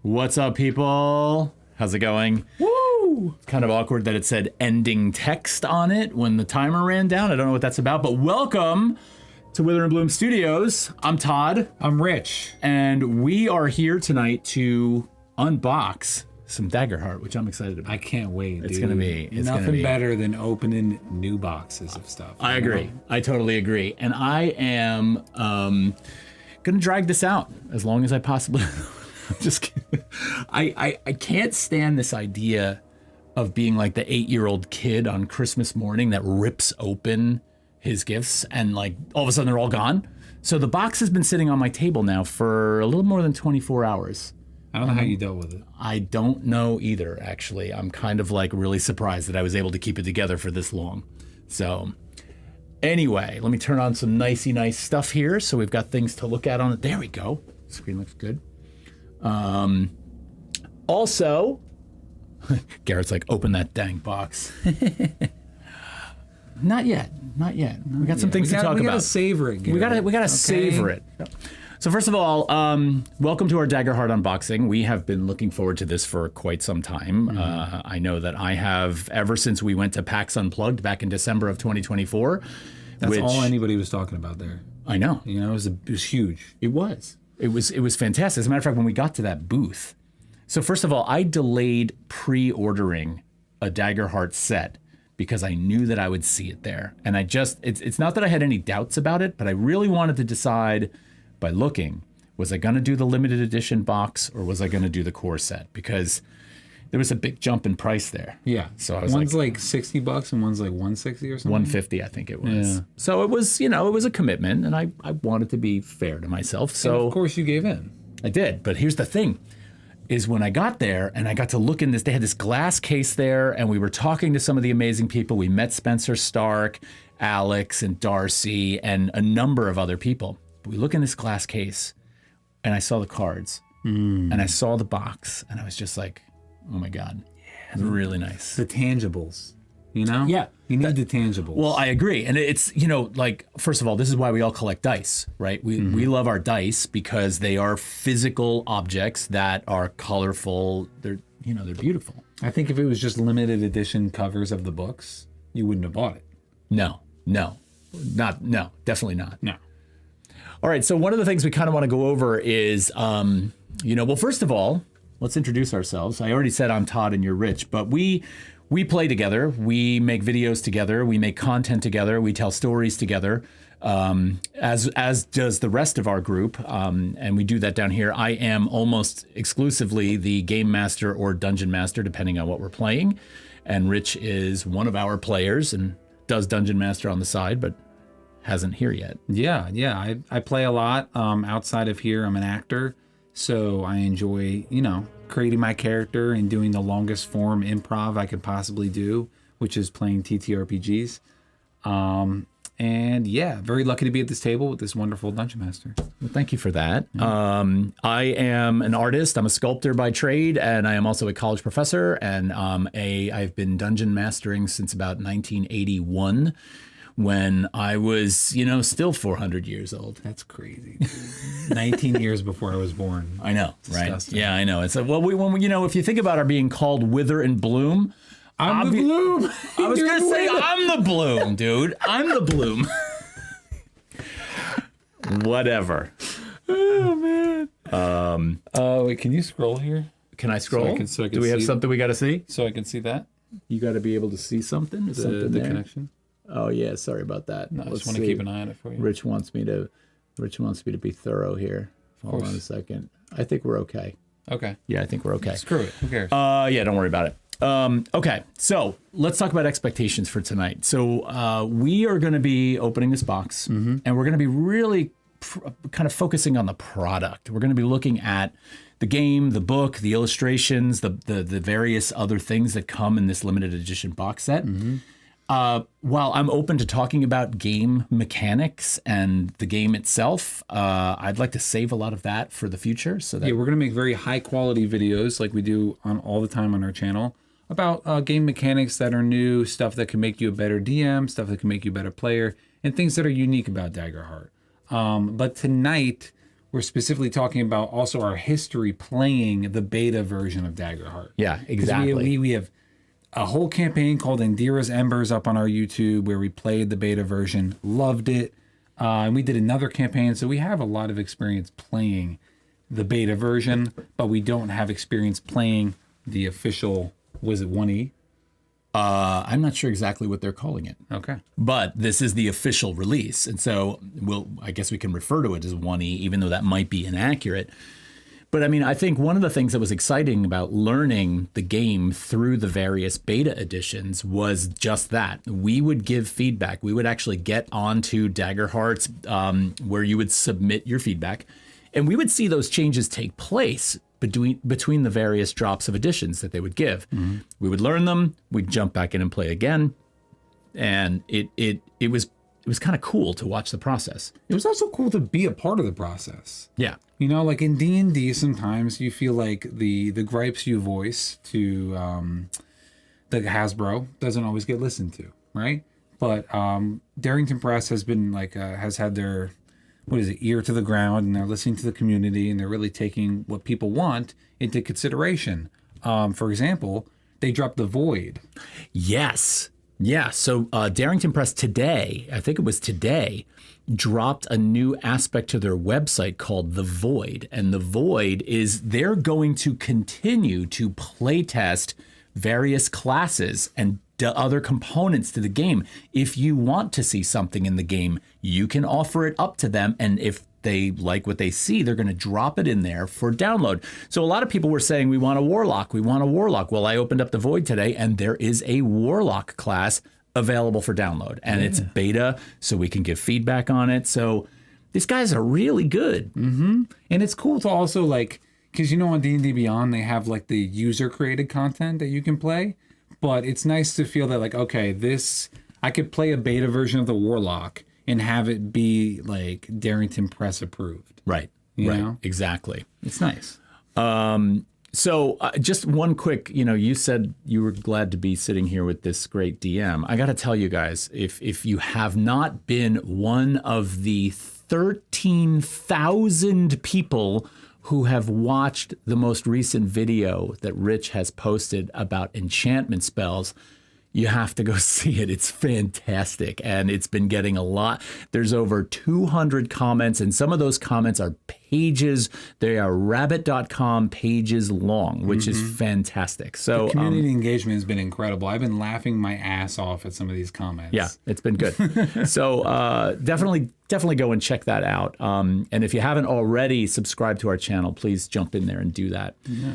What's up, people? How's it going? Woo! It's kind of awkward that it said ending text on it when the timer ran down. I don't know what that's about, but welcome to Wither and Bloom Studios. I'm Todd. I'm Rich. And we are here tonight to unbox some Daggerheart, which I'm excited about. I can't wait, It's dude. gonna be Nothing better than opening new boxes of stuff. I agree. I totally agree. And I am gonna drag this out as long as I possibly I'm just kidding. I can't stand this idea of being like the 8-year-old kid on Christmas morning that rips open his gifts and like all of a sudden they're all gone. So the box has been sitting on my table now for a little more than 24 hours. I don't know how you dealt with it. I don't know either, actually. I'm kind of like really surprised that I was able to keep it together for this long. So anyway, let me turn on some nicey nice stuff here. So we've got things to look at on it. There we go. Screen looks good. Also, Garrett's like, open that dang box. Not yet. We got some things to talk about. We gotta savor it, Garrett. We gotta savor it. So first of all, welcome to our Daggerheart unboxing. We have been looking forward to this for quite some time. I know that I have ever since we went to PAX Unplugged back in December of 2024. That's all anybody was talking about there. I know. You know, it was huge. It was fantastic. As a matter of fact, when we got to that booth, so first of all, I delayed pre-ordering a Daggerheart set because I knew that I would see it there. And it's not that I had any doubts about it, but I really wanted to decide by looking, was I gonna do the limited edition box or was I gonna do the core set? Because there was a big jump in price there. Yeah. So I was one's like $60 and one's like $160 or something. $150, I think it was. Yeah. So it was, it was a commitment and I wanted to be fair to myself. So and of course you gave in. I did, but here's the thing. Is when I got there and I got to look in this, they had this glass case there and we were talking to some of the amazing people. We met Spencer Stark, Alex and Darcy and a number of other people. But we look in this glass case and I saw the cards and I saw the box and I was just like, oh my God, it's really nice. The tangibles, you know? Yeah. You need the tangibles. Well, I agree. And it's, like, first of all, this is why we all collect dice, right? We love our dice because they are physical objects that are colorful. They're beautiful. I think if it was just limited edition covers of the books, you wouldn't have bought it. No, definitely not. No. All right. So one of the things we kind of want to go over is, well, first of all, let's introduce ourselves. I already said I'm Todd and you're Rich, but we play together. We make videos together. We make content together. We tell stories together, as does the rest of our group. And we do that down here. I am almost exclusively the game master or dungeon master, depending on what we're playing. And Rich is one of our players and does dungeon master on the side, but hasn't here yet. Yeah. I play a lot. Outside of here, I'm an actor. So I enjoy, creating my character and doing the longest form improv I could possibly do, which is playing ttrpgs. And yeah, very lucky to be at this table with this wonderful dungeon master. Well, thank you for that. I am an artist. I'm a sculptor by trade, and I am also a college professor. And I've been dungeon mastering since about 1981. When I was, still 400 years old. That's crazy. 19 years before I was born. I know, right? Disgusting. Yeah, I know. It's if you think about our being called Wither and Bloom, I'm the bloom. I was gonna say I'm the bloom, dude. I'm the bloom. Whatever. Oh man. Wait, can you scroll here? Can I scroll? So I can Do we have see something we got to see? So I can see that. You got to be able to see something. Is something The there? connection. Oh yeah, sorry about that. No, I just want to keep an eye on it for you. Rich wants me to be thorough here. Hold on a second. I think we're okay. Okay. Yeah, I think we're okay. Screw it. Who cares? Yeah, don't worry about it. Okay, so let's talk about expectations for tonight. So we are going to be opening this box, and we're going to be really kind of focusing on the product. We're going to be looking at the game, the book, the illustrations, the various other things that come in this limited edition box set. While I'm open to talking about game mechanics and the game itself, I'd like to save a lot of that for the future. So that we're going to make very high quality videos like we do on all the time on our channel about game mechanics that are new, stuff that can make you a better DM, stuff that can make you a better player, and things that are unique about Daggerheart. But tonight we're specifically talking about also our history playing the beta version of Daggerheart. Yeah, exactly. We have a whole campaign called Indira's Embers up on our YouTube where we played the beta version, loved it. And we did another campaign, so we have a lot of experience playing the beta version, but we don't have experience playing the official, was it 1E? I'm not sure exactly what they're calling it. Okay. But this is the official release. And so I guess we can refer to it as 1E, even though that might be inaccurate. But I mean, I think one of the things that was exciting about learning the game through the various beta editions was just that. We would give feedback. We would actually get onto Daggerheart's where you would submit your feedback. And we would see those changes take place between the various drops of editions that they would give. We would learn them, we'd jump back in and play again. And it was kind of cool to watch the process. It was also cool to be a part of the process. Yeah. You know, like in D&D, sometimes you feel like the gripes you voice to the Hasbro doesn't always get listened to, right? But Darrington Press has been like has had their ear to the ground, and they're listening to the community, and they're really taking what people want into consideration. For example, they dropped the Void. Yes. Yeah. So Darrington Press today, I think it was today, dropped a new aspect to their website called The Void. And The Void is they're going to continue to playtest various classes and other components to the game. If you want to see something in the game, you can offer it up to them. And if they like what they see, they're going to drop it in there for download. So a lot of people were saying, we want a Warlock. We want a Warlock. Well, I opened up the Void today, and there is a Warlock class available for download. And it's beta, so we can give feedback on it. So these guys are really good. Mm-hmm. And it's cool to also, like, because, you know, on D&D Beyond, they have, like, the user-created content that you can play. But it's nice to feel that, like, okay, I could play a beta version of the Warlock and have it be, like, Darrington Press approved. Right. You right. know? Exactly. It's nice. So just one quick, you said you were glad to be sitting here with this great DM. I got to tell you guys, if you have not been one of the 13,000 people who have watched the most recent video that Rich has posted about enchantment spells, you have to go see it. It's fantastic. And it's been getting a lot. There's over 200 comments, and some of those comments are pages. They are rabbit.com pages long, which is fantastic. So the community engagement has been incredible. I've been laughing my ass off at some of these comments. Yeah, it's been good. So definitely go and check that out. And if you haven't already subscribed to our channel, please jump in there and do that. Yeah.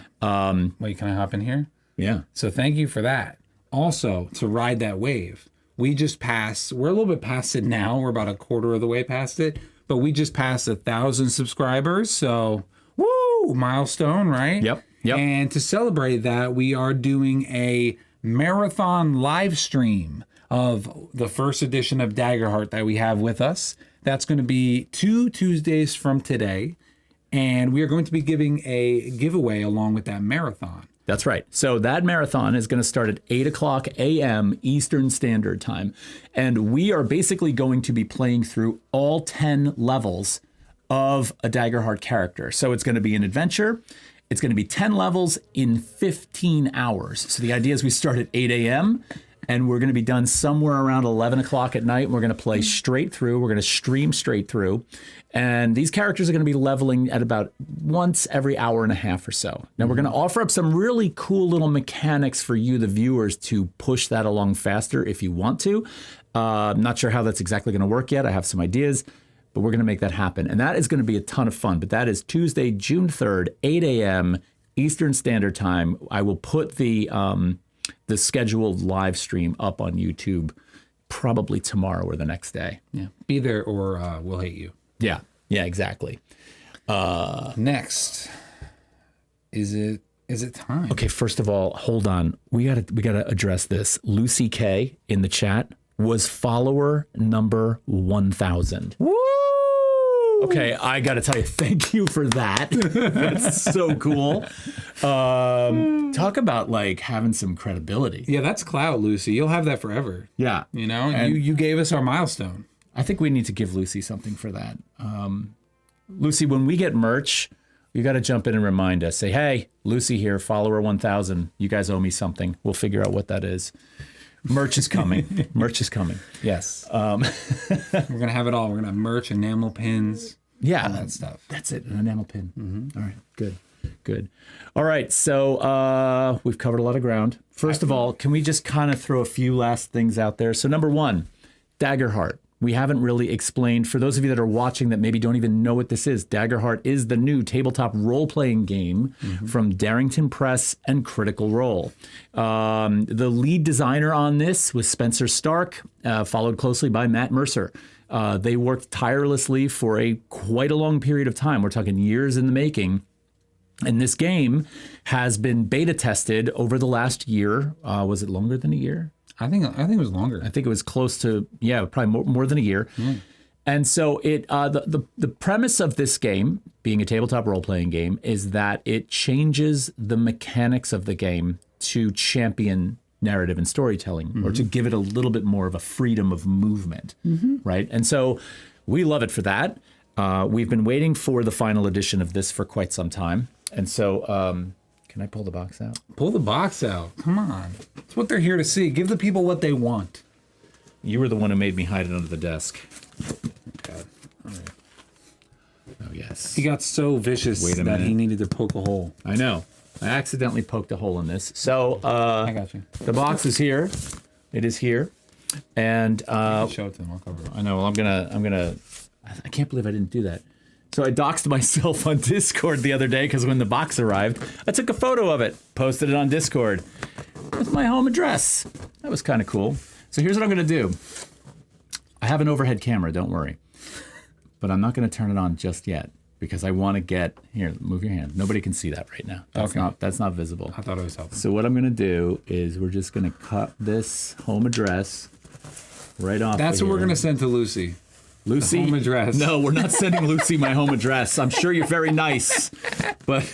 Wait, can I hop in here? Yeah. So thank you for that. Also, to ride that wave, we're a little bit past it now. We're about a quarter of the way past it, but we just passed 1,000 subscribers. So, woo, milestone, right? Yep. And to celebrate that, we are doing a marathon live stream of the first edition of Daggerheart that we have with us. That's going to be 2 Tuesdays from today. And we are going to be giving a giveaway along with that marathon. That's right. So that marathon is going to start at 8 o'clock a.m. Eastern Standard Time. And we are basically going to be playing through all 10 levels of a Daggerheart character. So it's going to be an adventure. It's going to be 10 levels in 15 hours. So the idea is we start at 8 a.m. and we're going to be done somewhere around 11 o'clock at night. We're going to play straight through. We're going to stream straight through. And these characters are going to be leveling at about once every hour and a half or so. Now, we're going to offer up some really cool little mechanics for you, the viewers, to push that along faster if you want to. I'm not sure how that's exactly going to work yet. I have some ideas, but we're going to make that happen. And that is going to be a ton of fun. But that is Tuesday, June 3rd, 8 a.m. Eastern Standard Time. I will put the scheduled live stream up on YouTube probably tomorrow or the next day. Yeah, be there or we'll hate you. Yeah, exactly. Next, is it time? Okay, first of all, hold on. We gotta address this. Lucy K in the chat was follower number 1,000. Woo! Okay, I gotta tell you, thank you for that. That's so cool. Talk about like having some credibility. Yeah, that's clout, Lucy. You'll have that forever. Yeah, you gave us our milestone. I think we need to give Lucy something for that. Lucy, when we get merch, you got to jump in and remind us. Say, hey, Lucy here, follower 1000. You guys owe me something. We'll figure out what that is. Merch is coming. Merch is coming. Yes. We're going to have it all. We're going to have merch, enamel pins. Yeah. All that stuff. That's it. An enamel pin. Mm-hmm. All right. Good. Good. All right. So we've covered a lot of ground. First of all, can we just kind of throw a few last things out there? So number one, Daggerheart. We haven't really explained, for those of you that are watching that maybe don't even know what this is, Daggerheart is the new tabletop role-playing game from Darrington Press and Critical Role. The lead designer on this was Spencer Stark, followed closely by Matt Mercer. They worked tirelessly for quite a long period of time. We're talking years in the making. And this game has been beta tested over the last year. Was it longer than a year? I think it was longer. I think it was close to, probably more than a year. And so the premise of this game, being a tabletop role-playing game, is that it changes the mechanics of the game to champion narrative and storytelling, or to give it a little bit more of a freedom of movement, right? And so we love it for that. We've been waiting for the final edition of this for quite some time. And so... can I pull the box out? Pull the box out. Come on. It's what they're here to see. Give the people what they want. You were the one who made me hide it under the desk. God. All right. Oh, yes. He got so vicious that he needed to poke a hole. I know. I accidentally poked a hole in this. So I got you. The box is here. It is here. And show it to him. I'll cover it. I know. Well, I'm gonna. I can't believe I didn't do that. So I doxed myself on Discord the other day because when the box arrived, I took a photo of it, posted it on Discord with my home address. That was kind of cool. So here's what I'm going to do. I have an overhead camera, don't worry. But I'm not going to turn it on just yet because I want to get... Here, move your hand. Nobody can see that right now. That's not visible. I thought it was helping. So what I'm going to do is we're just going to cut this home address right off. That's what we're going to send to Lucy. Lucy, the home address. No, we're not sending Lucy my home address. I'm sure you're very nice, but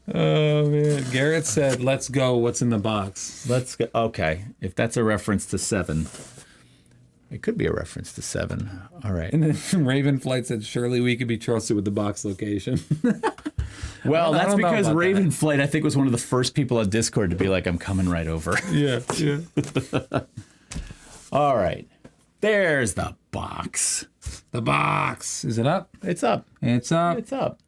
oh man, Garrett said, "Let's go. What's in the box?" Let's go. Okay, if that's a reference to 7, it could be a reference to 7. All right. And then Ravenflight said, "Surely we could be trusted with the box location." Well, that's because Ravenflight, I think, was one of the first people on Discord to be like, "I'm coming right over." Yeah. All right. There's the box. The box. Is it up? It's up. It's up. It's up.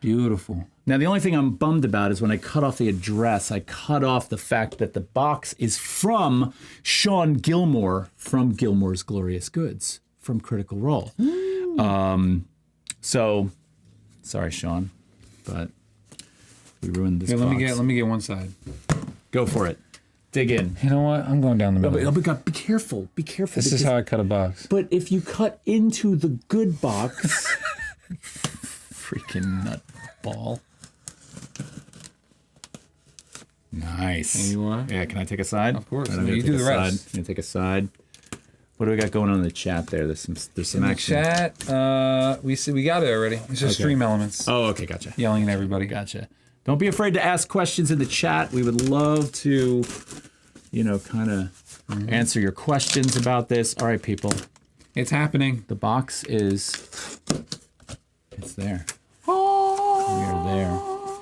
Beautiful. Now, the only thing I'm bummed about is when I cut off the address, I cut off the fact that the box is from Sean Gilmore from Gilmore's Glorious Goods from Critical Role. So, sorry, Sean, but we ruined this box. Let me get one side. Go for it. Dig in. You know what? I'm going down the middle. But God, be careful. Be careful. This is how I cut a box. But if you cut into the good box, freaking nutball. Nice. And you want? Yeah, can I take a side? Of course. Right, You do the rest. I'm gonna take a side. What do we got going on in the chat there? There's some action. Chat. We got it already. It's just stream elements. Oh, okay, gotcha. Yelling at everybody. Gotcha. Don't be afraid to ask questions in the chat. We would love to, kind of answer your questions about this. All right, people. It's happening. The box it's there. We are there. All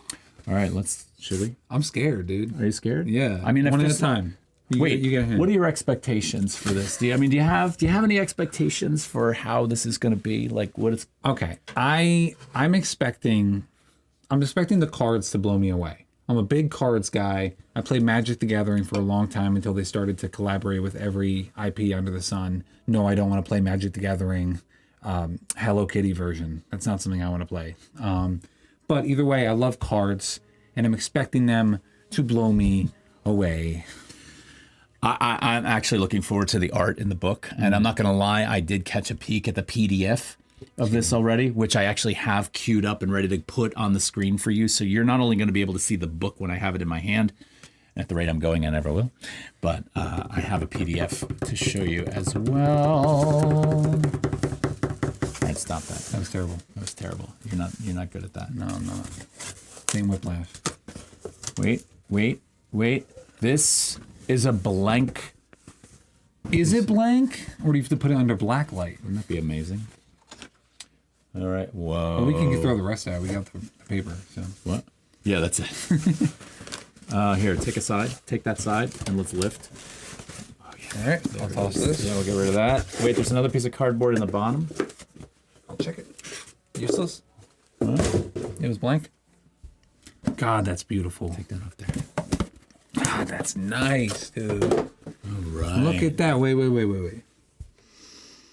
right, should we? I'm scared, dude. Are you scared? Yeah. I mean, one at a time. Wait, you get a hint. What are your expectations for this? Do you have any expectations for how this is going to be? Like, what it's... Okay. I'm expecting the cards to blow me away. I'm a big cards guy. I played Magic the Gathering for a long time until they started to collaborate with every IP under the sun. No, I don't want to play Magic the Gathering Hello Kitty version. That's not something I want to play. But either way, I love cards, and I'm expecting them to blow me away. I'm actually looking forward to the art in the book, and I'm not going to lie, I did catch a peek at the PDF of this already, which I actually have queued up and ready to put on the screen for you. So you're not only going to be able to see the book when I have it in my hand, at the rate I'm going, I never will, but I have a PDF to show you as well. All right, stop that. That was terrible. That was terrible. You're not good at that. No, I'm not. Same whiplash. Wait. This is a blank. Is it blank? Or do you have to put it under black light? Wouldn't that be amazing? All right. Whoa. Well, we can throw the rest out. We got the paper. So What? Yeah, that's it. Here, take a side. Take that side, and let's lift. all right, I'll toss this. Yeah, we'll get rid of that. Wait, there's another piece of cardboard in the bottom. I'll check it. Useless. Huh? It was blank. God, that's beautiful. Take that off there. God, that's nice, dude. All right. Look at that. Wait.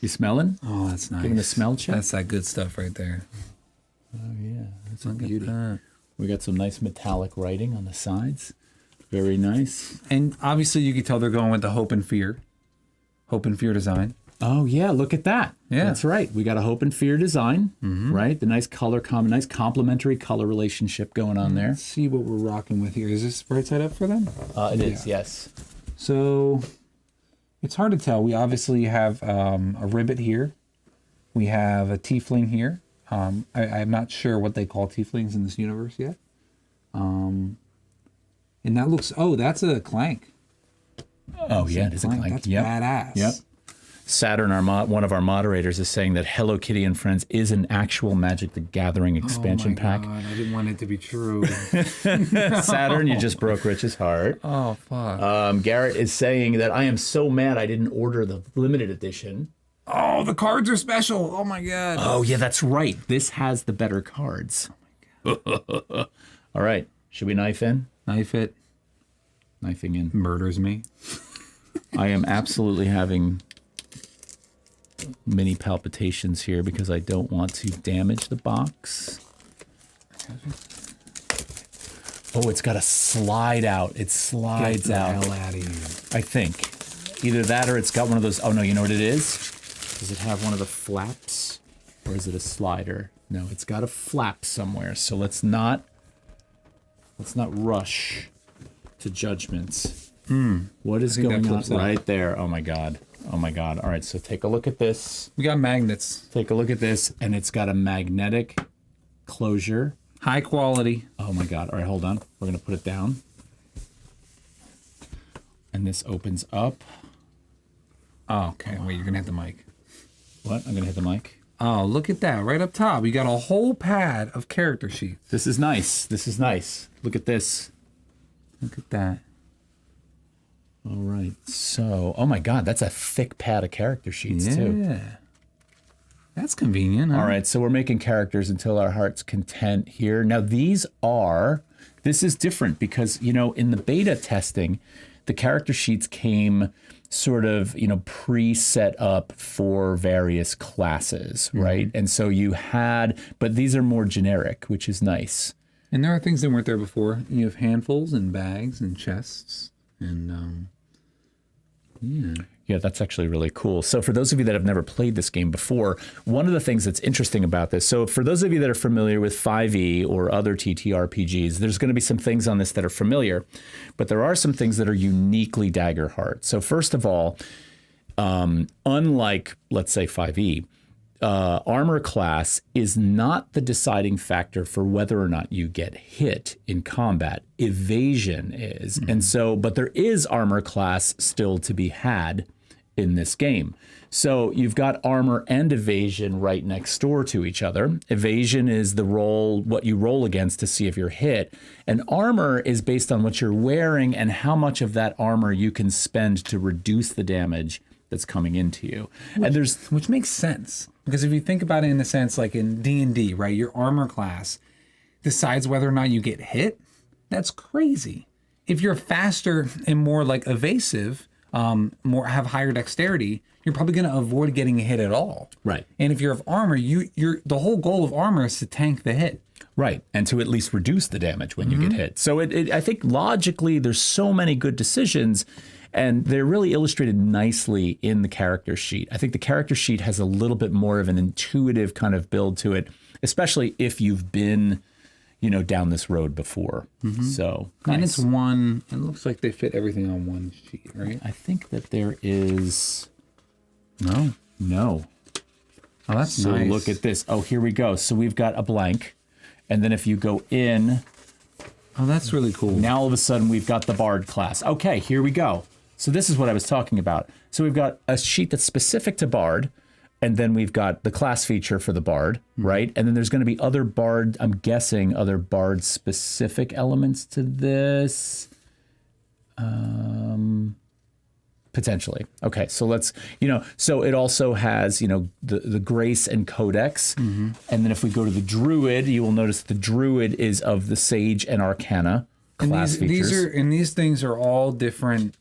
You smelling? Oh, that's nice. Giving a smell check? That's that good stuff right there. Oh, yeah. That's a Look beauty. at that. We got some nice metallic writing on the sides. Very nice. And obviously, you can tell they're going with the hope and fear design. Oh, yeah. Look at that. Yeah. That's right. We got a hope and fear design, right? The nice color, nice complementary color relationship going on there. Let's see what we're rocking with here. Is this right side up for them? It is, yes. So it's hard to tell. We obviously have a ribbit here. We have a tiefling here. I'm not sure what they call tieflings in this universe yet. And that looks, that's a clank. Oh, yeah, it is a clank. That's Yep. badass. Yep. Saturn, one of our moderators, is saying that Hello Kitty and Friends is an actual Magic the Gathering expansion pack. God, I didn't want it to be true. Saturn, you just broke Rich's heart. Oh, fuck. Garrett is saying that I am so mad I didn't order the limited edition. Oh, the cards are special. Oh, my God. Oh, yeah, that's right. This has the better cards. Oh, my God. All right. Should we knife in? Knife it. Knifing in. Murders me. I am absolutely having mini palpitations here because I don't want to damage the box. Oh, it's got a slide out. It slides out. Get the hell out of here. I think. Either that or it's got one of those. Oh, no, you know what it is? Does it have one of the flaps? Or is it a slider? No, it's got a flap somewhere. So let's not rush to judgments. What is going on right there? Oh, my God. Oh, my God. All right, so take a look at this. We got magnets. Take a look at this, and it's got a magnetic closure. High quality. Oh, my God. All right, hold on. We're going to put it down. And this opens up. Oh, okay. Wait, you're going to hit the mic. What? I'm going to hit the mic. Oh, look at that. Right up top. You got a whole pad of character sheets. This is nice. This is nice. Look at this. Look at that. All right. So, oh, my God. That's a thick pad of character sheets, too. Yeah. That's convenient. Huh? All right. So we're making characters until our heart's content here. Now, this is different because, in the beta testing, the character sheets came sort of, pre-set up for various classes, right? And so but these are more generic, which is nice. And there are things that weren't there before. You have handfuls and bags and chests and, Yeah, that's actually really cool. So for those of you that have never played this game before, one of the things that's interesting about this, so for those of you that are familiar with 5e or other ttrpgs, there's going to be some things on this that are familiar, but there are some things that are uniquely Daggerheart. So first of all, unlike, let's say, 5e, armor class is not the deciding factor for whether or not you get hit in combat. Evasion is. And so, but there is armor class still to be had in this game. So you've got armor and evasion right next door to each other. Evasion is what you roll against to see if you're hit. And armor is based on what you're wearing and how much of that armor you can spend to reduce the damage that's coming into you. Which makes sense. Because if you think about it in a sense, like in D&D, right, your armor class decides whether or not you get hit. That's crazy. If you're faster and more like evasive, have higher dexterity, you're probably going to avoid getting hit at all. Right. And if you're of armor, the whole goal of armor is to tank the hit. Right, and to at least reduce the damage when you get hit. So I think logically there's so many good decisions, and they're really illustrated nicely in the character sheet. I think the character sheet has a little bit more of an intuitive kind of build to it, especially if you've been, down this road before. So, nice. And it looks like they fit everything on one sheet, right? I think that there is... No. Oh, that's so nice. Look at this. Oh, here we go. So we've got a blank, and then if you go in... Oh, that's really cool. Now all of a sudden we've got the Bard class. Okay, here we go. So this is what I was talking about. So we've got a sheet that's specific to Bard, And then we've got the class feature for the bard, right? And then there's going to be other bard, I'm guessing, other bard specific elements to this. Potentially. Okay, so let's, so it also has, the grace and codex. And then if we go to the druid, you will notice the druid is of the sage and arcana class features. These things are all different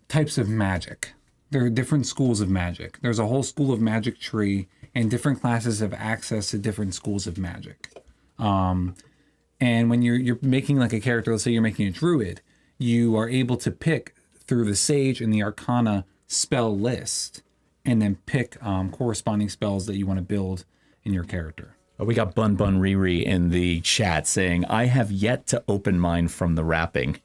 types of magic. There are different schools of magic. There's a whole school of magic tree, and different classes have access to different schools of magic. And when you're making like a character, let's say you're making a druid, you are able to pick through the sage and the arcana spell list, and then pick corresponding spells that you want to build in your character. Oh, we got Bun Bun Riri in the chat saying, I have yet to open mine from the wrapping.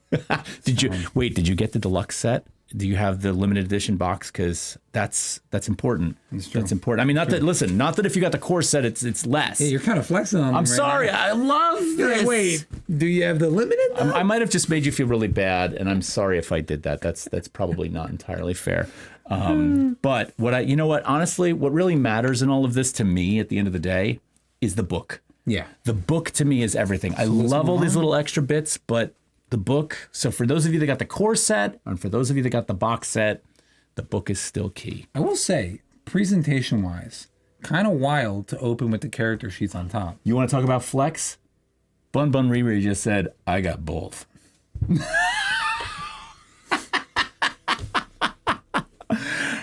Did you get the deluxe set? Do you have the limited edition box? Because that's important. That's important. I mean, not that if you got the core set, it's less. Yeah, you're kind of flexing on me. I'm sorry. Now. I love this. Wait, do you have the limited? I might have just made you feel really bad, and I'm sorry if I did that. That's probably not entirely fair. But honestly, what really matters in all of this to me at the end of the day is the book. Yeah. The book to me is everything. I love all these little extra bits, but the book, so for those of you that got the core set, and for those of you that got the box set, the book is still key. I will say, presentation-wise, kind of wild to open with the character sheets on top. You want to talk about flex? Bun Bun Riri just said, I got both.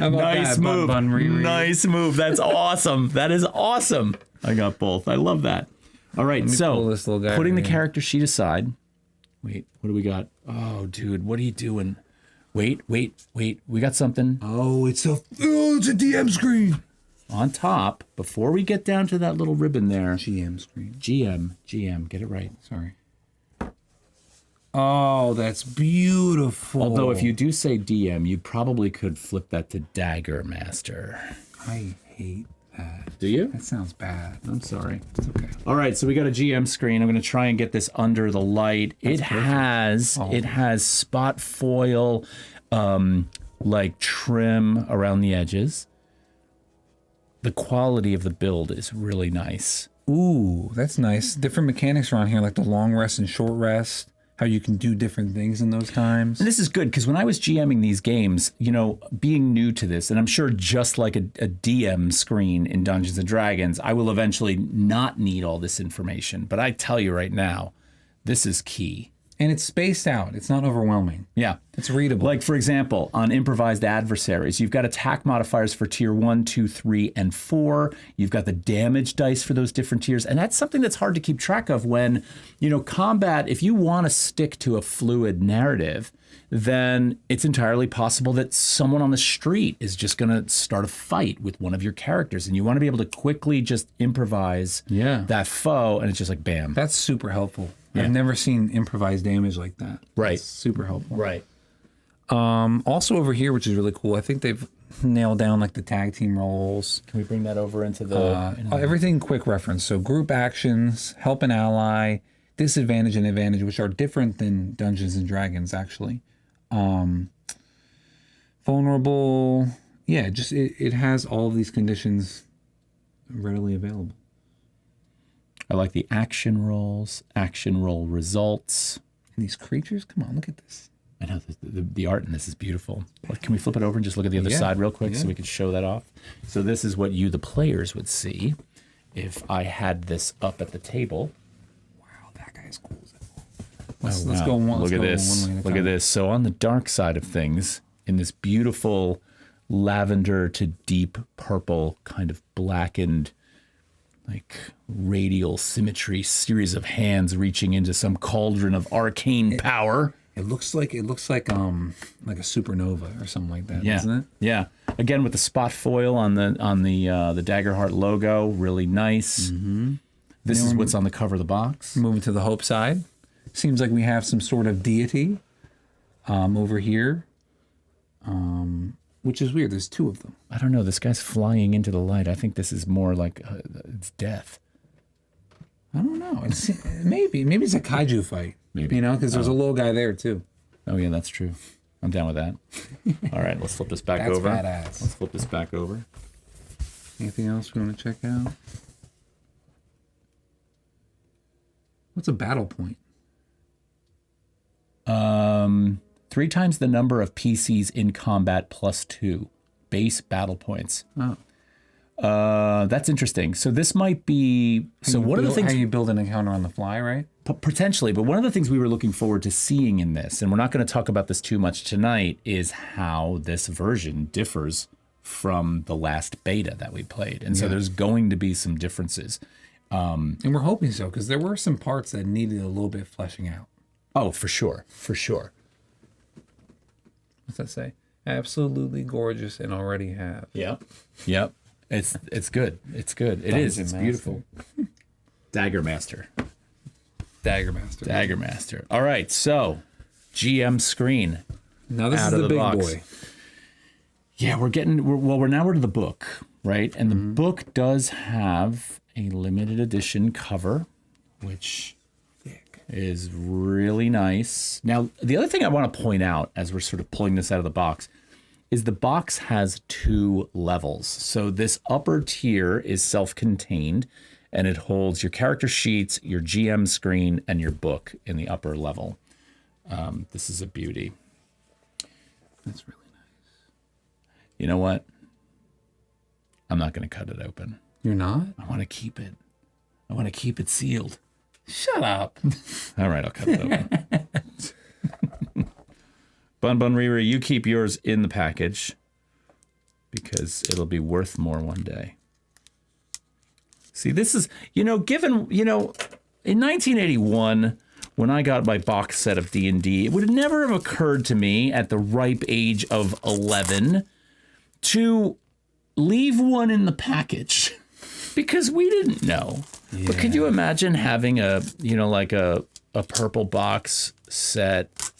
Nice move. Bun Bun Riri. Nice move. That's awesome. That is awesome. I got both. I love that. All right, so putting the character sheet aside. Wait, what do we got? Oh, dude, what are you doing? Wait. We got something. Oh, it's a DM screen. On top, before we get down to that little ribbon there. GM screen. GM, get it right. Sorry. Oh, that's beautiful. Although if you do say DM, you probably could flip that to Dagger Master. I hate that. Do you? That sounds bad. I'm sorry. It's okay. All right, so we got a GM screen. I'm going to try and get this under the light. It has spot foil, like trim around the edges. The quality of the build is really nice. Ooh, that's nice. Different mechanics around here, like the long rest and short rest. How you can do different things in those times. And this is good because when I was GMing these games, being new to this, and I'm sure just like a DM screen in Dungeons and Dragons, I will eventually not need all this information. But I tell you right now, this is key. And it's spaced out. It's not overwhelming. Yeah. It's readable. Like, for example, on improvised adversaries, you've got attack modifiers for tier 1, 2, 3, and 4. You've got the damage dice for those different tiers. And that's something that's hard to keep track of when, combat, if you want to stick to a fluid narrative, then it's entirely possible that someone on the street is just going to start a fight with one of your characters. And you want to be able to quickly just improvise that foe. And it's just like, bam. That's super helpful. Yeah. I've never seen improvised damage like that. Right. That's super helpful. Right. Also over here, which is really cool, I think they've nailed down like the tag team roles. Can we bring that over into the... everything quick reference. So group actions, help an ally, disadvantage and advantage, which are different than Dungeons and Dragons, actually. Vulnerable. Yeah, just it has all of these conditions readily available. I like the action rolls, action roll results. And these creatures, come on, look at this. I know the art in this is beautiful. Can we flip it over and just look at the other side real quick so we can show that off? So this is what you, the players, would see if I had this up at the table. Wow, that guy's cool. Let's go one. Look at this. Look at this. So on the dark side of things, in this beautiful lavender to deep purple kind of blackened, like radial symmetry, series of hands reaching into some cauldron of arcane power. It looks like a supernova or something like that, doesn't it? Yeah. Again with the spot foil on the Daggerheart logo, really nice. Mm-hmm. This is what's on the cover of the box. Moving to the hope side. Seems like we have some sort of deity over here, which is weird. There's two of them. I don't know. This guy's flying into the light. I think this is more like it's death. I don't know. Maybe it's a kaiju fight. Maybe. Because there's a little guy there too. Oh yeah, that's true. I'm down with that. All right, let's flip this back That's over. badass. Let's flip this back over. Anything else we want to check out? What's a battle point? 3 times the number of PCs in combat +2 base battle points. Oh. That's interesting. So this might be. So one of the things how you build an encounter on the fly, right? potentially, but one of the things we were looking forward to seeing in this, and we're not going to talk about this too much tonight, is how this version differs from the last beta that we played. And so there's going to be some differences. And we're hoping so, because there were some parts that needed a little bit fleshing out. Oh, for sure. For sure. What's that say? Absolutely gorgeous and already have. Yep. Yep. It's good. It's good. It is. It's beautiful. Daggermaster. Daggermaster. All right. So, GM screen. Now this out is of the big box. boy. Yeah, we're now to the book, right? And the book does have a limited edition cover, which is really nice. Now, the other thing I want to point out as we're sort of pulling this out of the box is the box has 2 levels. So this upper tier is self-contained, and it holds your character sheets, your GM screen, and your book in the upper level. This is a beauty. That's really nice. You know what? I'm not going to cut it open. You're not? I want to keep it. I want to keep it sealed. Shut up. All right, I'll cut it open. Bun Riri, you keep yours in the package because it'll be worth more one day. See, this is, in 1981, when I got my box set of D&D, it would never have occurred to me at the ripe age of 11 to leave one in the package because we didn't know. Yeah. But could you imagine having a purple box set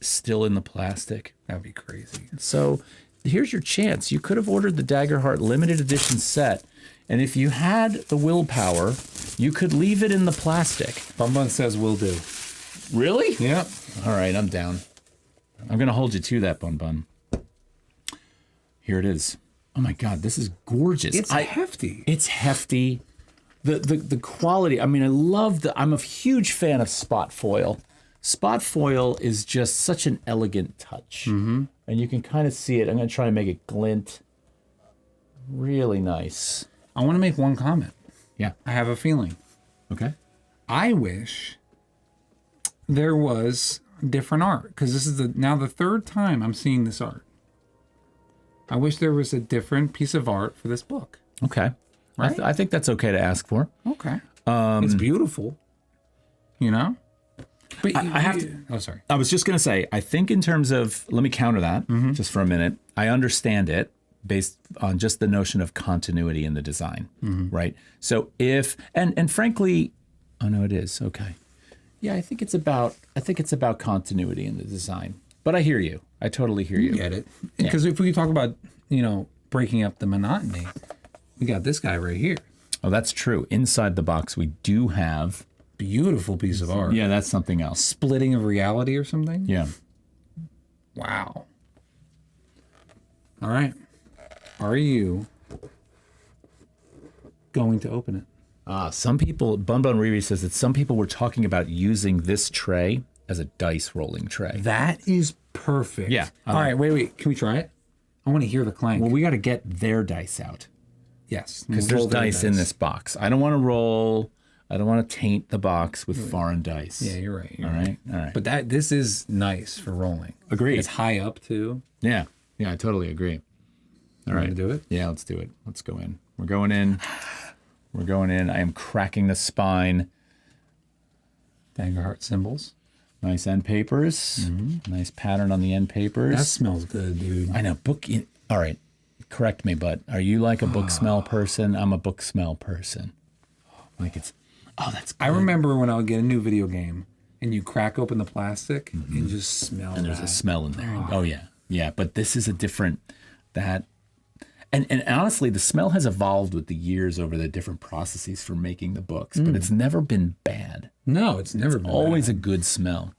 still in the plastic? That'd be crazy. So here's your chance. You could have ordered the Daggerheart Limited Edition set, and if you had the willpower, you could leave it in the plastic. Bun says will do. Really? Yep. All right, I'm down. I'm going to hold you to that, Bun. Here it is. Oh my God, this is gorgeous. It's hefty. It's hefty. The quality, I mean, I'm a huge fan of spot foil. Spot foil is just such an elegant touch. Mm-hmm. And you can kind of see it. I'm going to try and make it glint. Really nice. I want to make one comment. Yeah. I have a feeling. Okay. I wish there was different art, because this is now the 3rd time I'm seeing this art. I wish there was a different piece of art for this book. Okay. Right? I think that's okay to ask for. Okay. It's beautiful. But I have to. Oh, sorry. I was just going to say, I think in terms of, let me counter that just for a minute. I understand it based on just the notion of continuity in the design, right? So and frankly, oh no, it is. Okay. Yeah, I think it's about continuity in the design. But I hear you. I totally hear you. Get it. Because if we talk about, breaking up the monotony, we got this guy right here. Oh, that's true. Inside the box, we do have beautiful piece of art. Yeah, that's something else. Splitting of reality or something? Yeah. Wow. All right. Are you going to open it? Some people, Bun Riri says that some people were talking about using this tray as a dice rolling tray. That is perfect. Yeah. All right, wait. Can we try it? I want to hear the clank. Well, we got to get their dice out. Yes. Because there's dice in this box. I don't want to roll. I don't want to taint the box with foreign dice. Yeah, you're right. All right. But this is nice for rolling. Agreed. It's high up too. Yeah, I totally agree. All right. Do it? Yeah, let's do it. Let's go in. We're going in. I am cracking the spine. Daggerheart symbols. Nice end papers. Nice pattern on the end papers. That smells good, dude. I know. All right. Correct me, but are you like a book smell person? I'm a book smell person. Like it's. Oh, that's good. I remember when I would get a new video game and you crack open the plastic and just smell. And there's a smell in there. Oh yeah. Yeah. But this is a different and honestly, the smell has evolved with the years over the different processes for making the books, but it's never been bad. No, it's never been always bad. A good smell.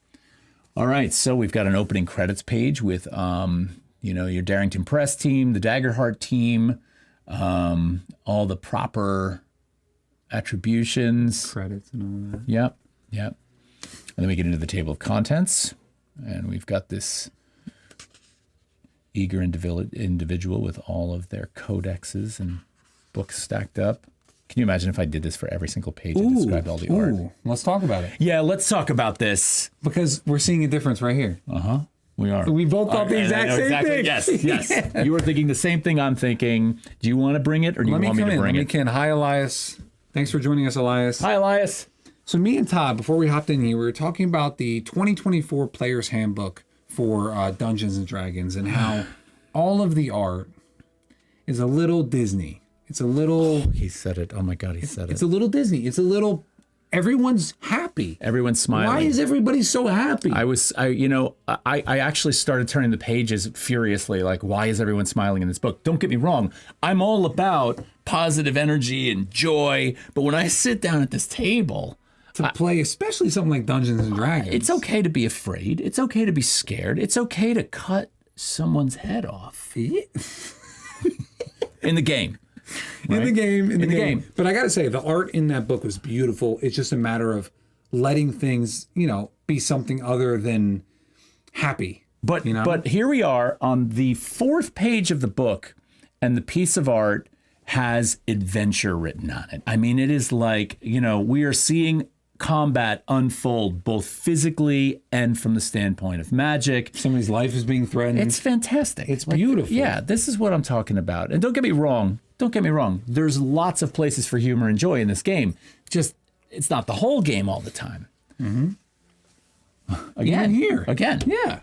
All right, so we've got an opening credits page with, your Darrington Press team, the Daggerheart team, all the proper attributions. Credits and all that. Yep. And then we get into the table of contents, and we've got this eager individual with all of their codexes and books stacked up. Can you imagine if I did this for every single page and described all the art? Let's talk about it. Yeah, let's talk about this. Because we're seeing a difference right here. We are. We both thought the exact same thing. Yes. You were thinking the same thing I'm thinking. Do you want to bring it, or do you want me to bring it? Hi, Elias. Thanks for joining us, Elias. Hi, Elias. So me and Todd, before we hopped in here, we were talking about the 2024 Player's Handbook for Dungeons & Dragons and how all of the art is a little Disney. It's a little... He said it. Oh, my God, he said it. It's a little Disney. It's a little... Everyone's happy. Everyone's smiling. Why is everybody so happy? I actually started turning the pages furiously, like, why is everyone smiling in this book? Don't get me wrong. I'm all about positive energy and joy, but when I sit down at this table... To play, especially something like Dungeons & Dragons. It's okay to be afraid. It's okay to be scared. It's okay to cut someone's head off. In the game. Right? In the game. But I got to say, the art in that book was beautiful. It's just a matter of letting things, be something other than happy. But here we are on the 4th page of the book, and the piece of art has adventure written on it. I mean, it is like, we are seeing combat unfold both physically and from the standpoint of magic. Somebody's life is being threatened. It's fantastic. It's beautiful. Yeah, this is what I'm talking about. And don't get me wrong. There's lots of places for humor and joy in this game. Just, it's not the whole game all the time. Again. Yeah.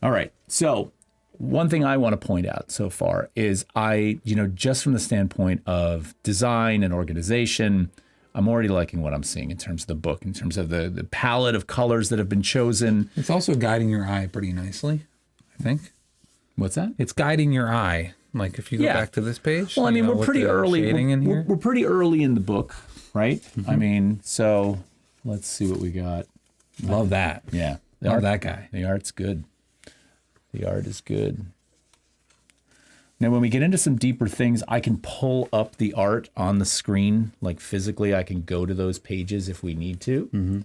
All right. So one thing I want to point out so far is just from the standpoint of design and organization, I'm already liking what I'm seeing in terms of the book, in terms of the palette of colors that have been chosen. It's also guiding your eye pretty nicely, I think. What's that? It's guiding your eye. Like if you go back to this page. Well, I mean, we're pretty early. We're pretty early in the book, right? I mean, so let's see what we got. Love that. Yeah. Love that guy. The art's good. The art is good. Now, when we get into some deeper things, I can pull up the art on the screen, like physically. I can go to those pages if we need to.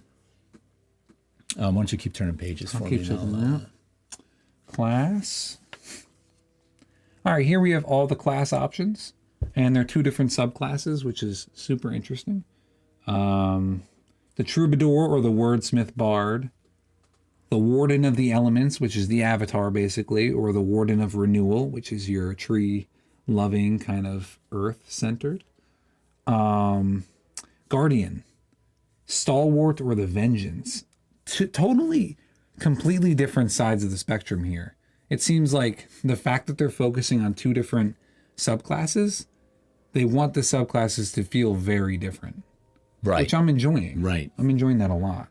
Why don't you keep turning pages for me? Class. All right, here we have all the class options, and there are 2 different subclasses, which is super interesting. The Troubadour or the Wordsmith Bard, the Warden of the Elements, which is the Avatar basically, or the Warden of Renewal, which is your tree-loving kind of earth-centered. Guardian, Stalwart, or the Vengeance. Totally, completely different sides of the spectrum here. It seems like the fact that they're focusing on 2 different subclasses, they want the subclasses to feel very different. Right. Which I'm enjoying. Right. I'm enjoying that a lot.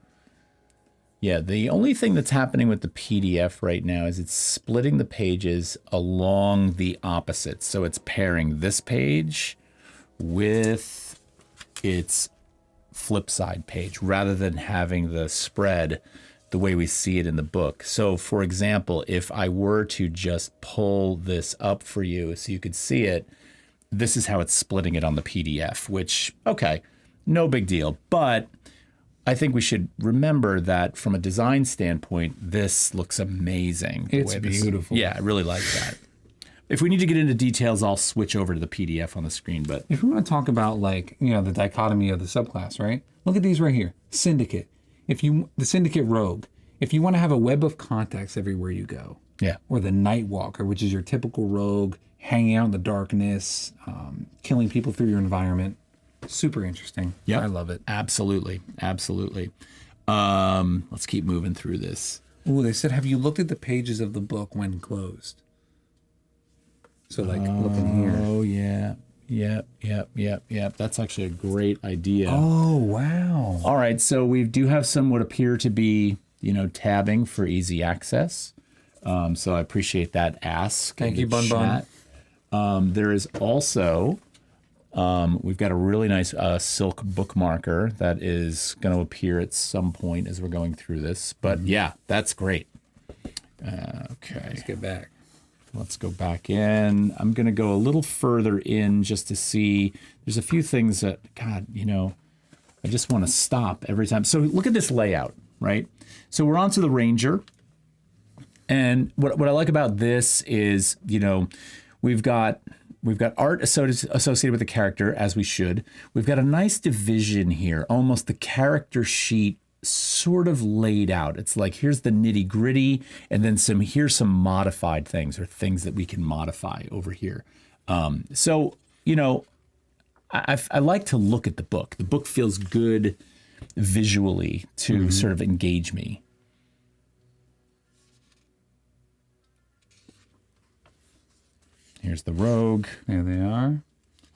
Yeah, the only thing that's happening with the PDF right now is it's splitting the pages along the opposites. So it's pairing this page with its flip side page rather than having the spread the way we see it in the book. So, for example, if I were to just pull this up for you so you could see it, this is how it's splitting it on the PDF, which, okay, no big deal. But I think we should remember that from a design standpoint, this looks amazing. It's beautiful. Yeah, I really like that. If we need to get into details, I'll switch over to the PDF on the screen. But if we want to talk about the dichotomy of the subclass, right? Look at these right here. Syndicate. The Syndicate Rogue. If you want to have a web of contacts everywhere you go. Yeah. Or the Nightwalker, which is your typical rogue, hanging out in the darkness, killing people through your environment. Super interesting. Yeah, I love it. Absolutely. Let's keep moving through this. Ooh, they said, have you looked at the pages of the book when closed? So look in here. Oh, yeah. Yep. That's actually a great idea. Oh, wow. All right. So we do have some what appear to be, tabbing for easy access. So I appreciate that ask. Thank you, Bun Bun. There is also We've got a really nice silk bookmarker that is going to appear at some point as we're going through this. But yeah, that's great. Okay. Let's get back. Let's go back in. I'm going to go a little further in just to see. There's a few things that, God, I just want to stop every time. So look at this layout, right? So we're onto the Ranger. And what I like about this is, we've got art associated with the character, as we should. We've got a nice division here, almost the character sheet sort of laid out. It's like, here's the nitty gritty, and then here's some modified things, or things that we can modify over here. So, I like to look at the book. The book feels good visually to sort of engage me. Here's the rogue. There they are.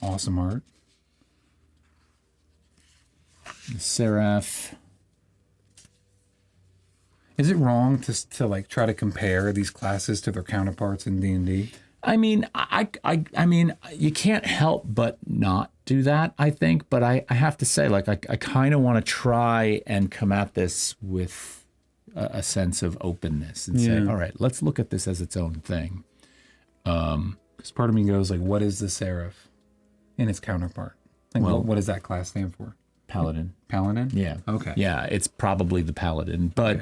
Awesome art. The seraph. Is it wrong to like try to compare these classes to their counterparts in D&D? I mean, I mean, you can't help but not do that, I think. But I have to say, like, I kind of want to try and come at this with a sense of openness and say, all right, let's look at this as its own thing. Because part of me goes like, what is the seraph and its counterpart? Like, what does that class stand for? Paladin. Paladin? Yeah. Okay. Yeah, it's probably the paladin. But,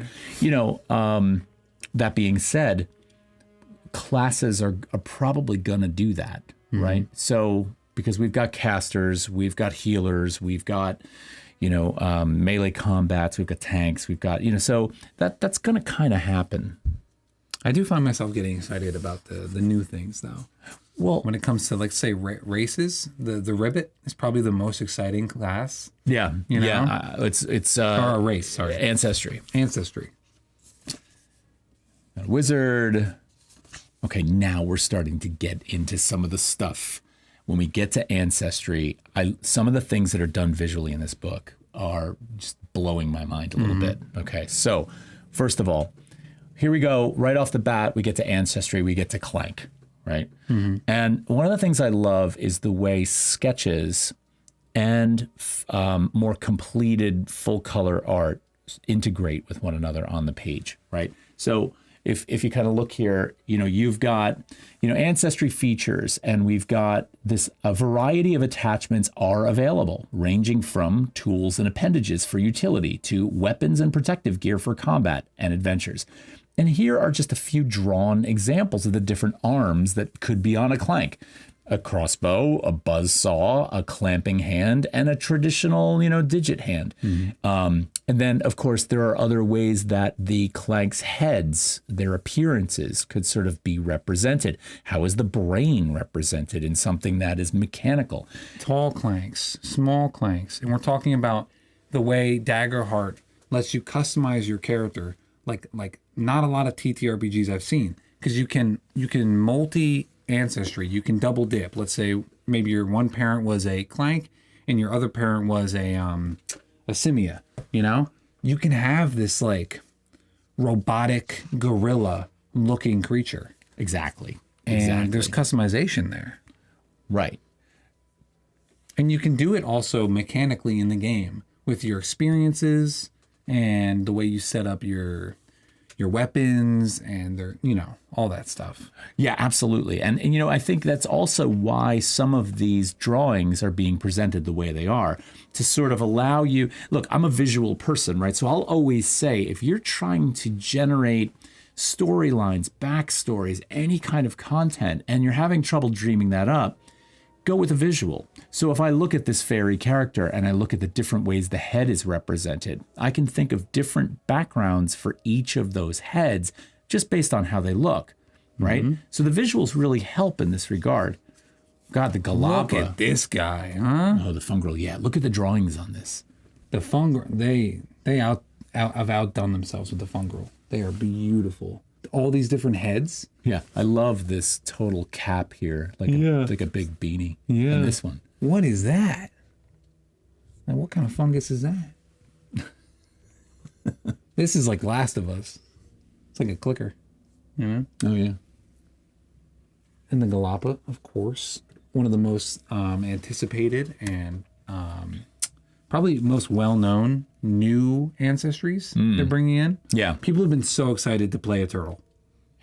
that being said, classes are probably going to do that, right? So, because we've got casters, we've got healers, we've got, melee combats, we've got tanks, we've got, so that's going to kind of happen. I do find myself getting excited about the new things, though. Well, when it comes to, like, say, races, the ribbit is probably the most exciting class. Yeah, yeah. It's or a race. Sorry, ancestry. A wizard. Okay, now we're starting to get into some of the stuff. When we get to ancestry, some of the things that are done visually in this book are just blowing my mind a little bit. Okay, so first of all, here we go. Right off the bat, we get to ancestry. We get to Clank, right? And one of the things I love is the way sketches and more completed full color art integrate with one another on the page, right? So if you kind of look here, you've got, ancestry features, and we've got a variety of attachments are available, ranging from tools and appendages for utility to weapons and protective gear for combat and adventures. And here are just a few drawn examples of the different arms that could be on a Clank. A crossbow, a buzzsaw, a clamping hand, and a traditional, digit hand. And then, of course, there are other ways that the Clank's heads, their appearances, could sort of be represented. How is the brain represented in something that is mechanical? Tall Clanks, small Clanks. And we're talking about the way Daggerheart lets you customize your character like not a lot of TTRPGs I've seen, because you can multi ancestry, you can double dip. Let's say maybe your one parent was a Clank and your other parent was a Simia, you can have this like robotic gorilla looking creature. Exactly. And there's customization there. Right. And you can do it also mechanically in the game with your experiences and the way you set up your weapons and their, all that stuff. Yeah, absolutely. And I think that's also why some of these drawings are being presented the way they are, to sort of allow you, look, I'm a visual person, right? So I'll always say, if you're trying to generate storylines, backstories, any kind of content, and you're having trouble dreaming that up, go with a visual. So if I look at this fairy character and I look at the different ways the head is represented, I can think of different backgrounds for each of those heads just based on how they look, right? So the visuals really help in this regard. God, the Galapa. Look at this guy, huh? Oh, the fungal. Yeah, look at the drawings on this. The fungal, they have outdone themselves with the fungal. They are beautiful. All these different heads. Yeah, I love this total cap here, like a big beanie. Yeah. And this one. What is that? Now, what kind of fungus is that? This is like Last of Us. It's like a clicker. Oh, yeah. And the Galapa, of course. one of the most anticipated and probably most well-known new ancestries they're bringing in. Yeah. People have been so excited to play a turtle,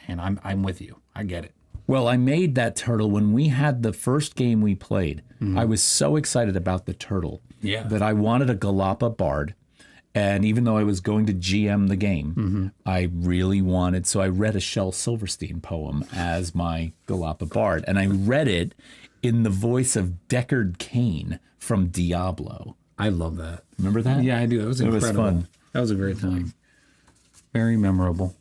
and I'm with you. I get it. Well, I made that turtle when we had the first game we played. I was so excited about the turtle that I wanted a Galapa Bard. And even though I was going to GM the game, I really wanted, so I read a Shel Silverstein poem as my Galapa Bard. And I read it in the voice of Deckard Cain from Diablo. I love that. Remember that? Yeah, I do. That was incredible. It was fun. That was a great time. Very memorable.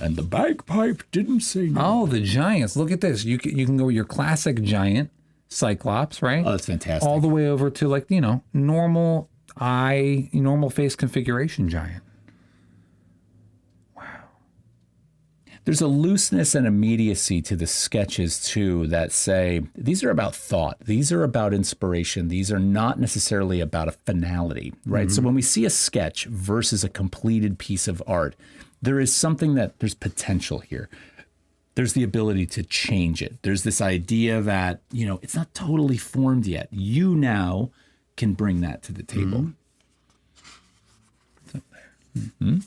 And the bagpipe didn't say no. Oh, the giants. Look at this. You can go with your classic giant, Cyclops, right? Oh, that's fantastic. All the way over to like, normal face configuration giant. Wow. There's a looseness and immediacy to the sketches too that say these are about thought. These are about inspiration. These are not necessarily about a finality, right? So when we see a sketch versus a completed piece of art, there is something there's potential here. There's the ability to change it. There's this idea that, it's not totally formed yet. You now can bring that to the table. It's up there.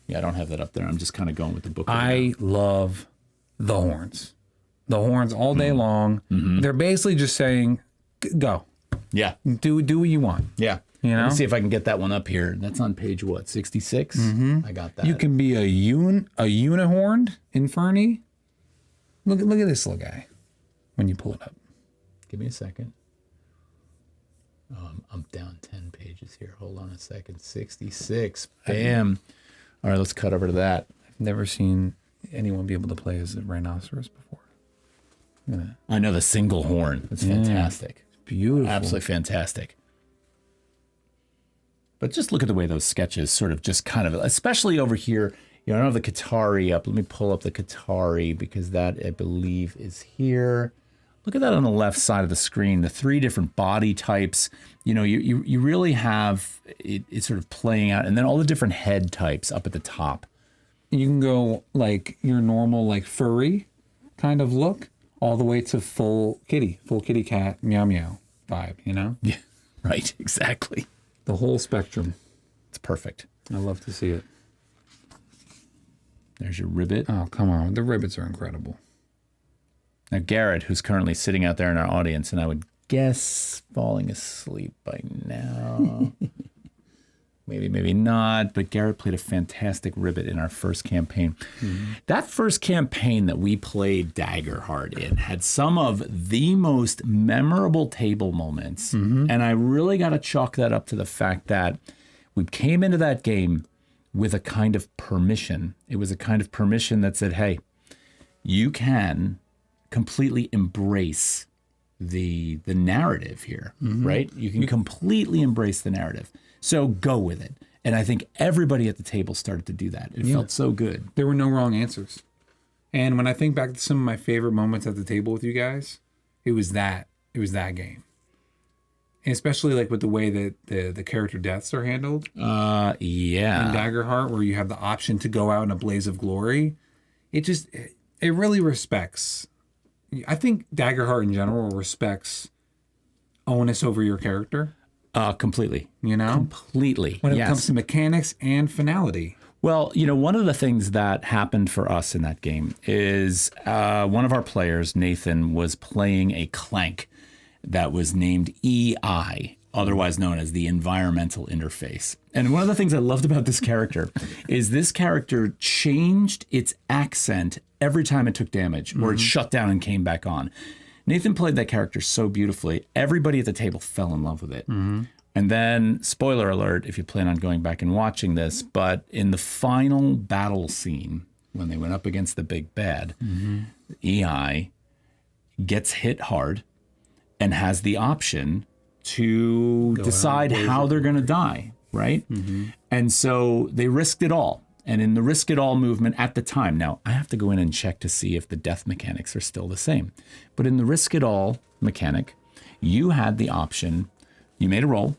Yeah, I don't have that up there. I'm just kind of going with the book. I love the horns. The horns all day long. They're basically just saying, go. Yeah. Do what you want. Yeah. Let me see if I can get that one up here. That's on page 66? I got that. You can be a unihorned Inferni. Look at this little guy when you pull it up. Give me a second. I'm down 10 pages here. Hold on a second. 66. Bam. All right, let's cut over to that. I've never seen anyone be able to play as a rhinoceros before. I know the single horn. It's fantastic. Beautiful. Absolutely fantastic. But just look at the way those sketches sort of just kind of, especially over here, I don't have the Qatari up. Let me pull up the Qatari because that, I believe, is here. Look at that on the left side of the screen, the 3 different body types. You really have it sort of playing out, and then all the different head types up at the top. You can go like your normal like furry kind of look all the way to full kitty cat, meow meow vibe, Yeah, right, exactly. The whole spectrum. It's perfect. I love to see it. There's your ribbit. Oh, come on. The ribbits are incredible. Now, Garrett, who's currently sitting out there in our audience, and I would guess falling asleep by now. Maybe not, but Garrett played a fantastic ribbit in our first campaign. That first campaign that we played Daggerheart in had some of the most memorable table moments, and I really got to chalk that up to the fact that we came into that game with a kind of permission. It was a kind of permission that said, hey, you can completely embrace the narrative here, right? You can completely embrace the narrative. So go with it. And I think everybody at the table started to do that. It felt so good. There were no wrong answers. And when I think back to some of my favorite moments at the table with you guys, it was that game. And especially like with the way that the character deaths are handled. Yeah. In Daggerheart, where you have the option to go out in a blaze of glory. It really respects. I think Daggerheart in general respects onus over your character. Completely. Completely. When it comes to mechanics and finality. Well, one of the things that happened for us in that game is one of our players, Nathan, was playing a clank that was named EI, otherwise known as the Environmental Interface. And one of the things I loved about this character is this character changed its accent every time it took damage or it shut down and came back on. Nathan played that character so beautifully. Everybody at the table fell in love with it. And then, spoiler alert, if you plan on going back and watching this, but in the final battle scene, when they went up against the big bad, EI gets hit hard and has the option to decide how they're going to die, right? And so they risked it all. And in the risk it all movement at the time, now I have to go in and check to see if the death mechanics are still the same. But in the risk it all mechanic, you had the option, you made a roll,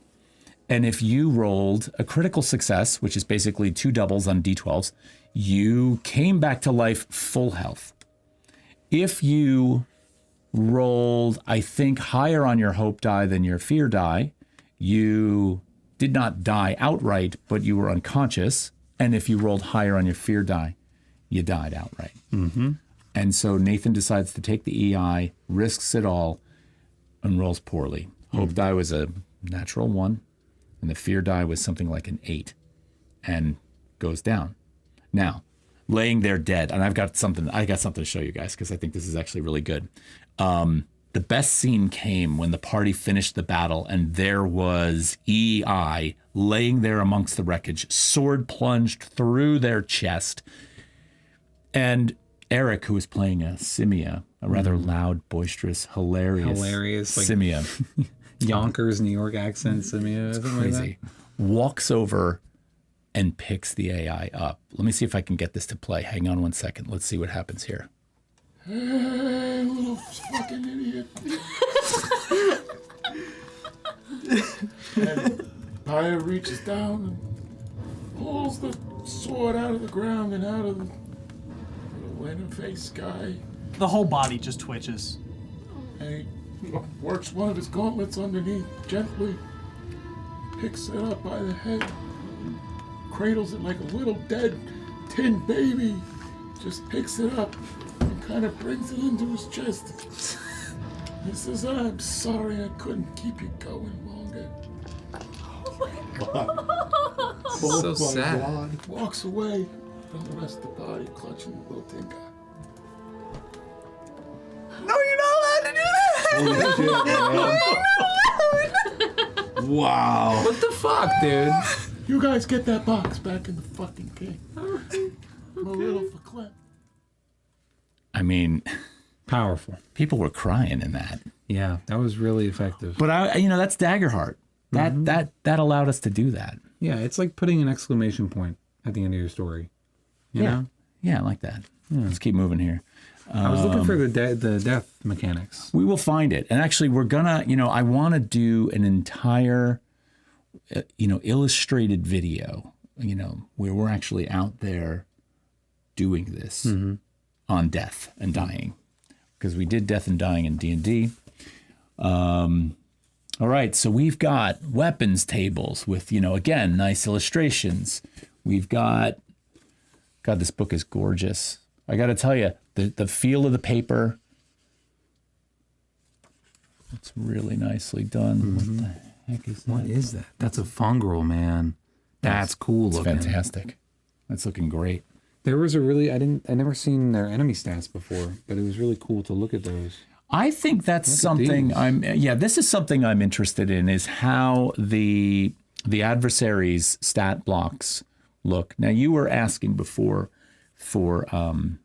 and if you rolled a critical success, which is basically 2 doubles on D12s, you came back to life full health. If you rolled, I think, higher on your hope die than your fear die, you did not die outright, but you were unconscious. And if you rolled higher on your fear die, you died outright. Mm-hmm. And so Nathan decides to take the EI, risks it all, and rolls poorly. Hope die was a natural 1, and the fear die was something like an 8, and goes down. Now, laying there dead, and I got something to show you guys because I think this is actually really good. The best scene came when the party finished the battle and there was EI laying there amongst the wreckage, sword plunged through their chest. And Eric, who was playing a Simia, a rather loud, boisterous, hilarious like Simia. Yonkers, New York accent, Simia. It's crazy. Like walks over and picks the AI up. Let me see if I can get this to play. Hang on one second. Let's see what happens here. Hey, little fucking idiot. And Paya reaches down and pulls the sword out of the ground and out of the in-her-face guy. The whole body just twitches. And he works one of his gauntlets underneath, gently picks it up by the head, cradles it like a little dead tin baby, just picks it up and kind of brings it into his chest. He says, I'm sorry I couldn't keep you going longer. So sad. God. Walks away from the rest of the body, clutching the little tin guy. No, you're not allowed to do that! Wow. What the fuck, dude? You guys get that box back in the fucking cave. I'm a little verklempt. I mean, Powerful. people were crying in that. Yeah, that was really effective. But that's Daggerheart. That allowed us to do that. Yeah, it's like putting an exclamation point at the end of your story. You know? Yeah, I like that. Let's keep moving here. I was looking for the death mechanics. We will find it. And actually, we're gonna, I want to do an entire, illustrated video, where we're actually out there doing this on death and dying, because we did death and dying in D&D. All right, so we've got weapons tables with, again, nice illustrations. We've got, God, this book is gorgeous. I got to tell you, the feel of the paper, it's really nicely done. What the heck is that? What is that? That's a fungal, man. That's cool It's looking. fantastic. That's looking great. There was a really, I never seen their enemy stats before, but it was really cool to look at those. I think that's something this is something I'm interested in, is how the adversaries' stat blocks look. Now, you were asking before for, one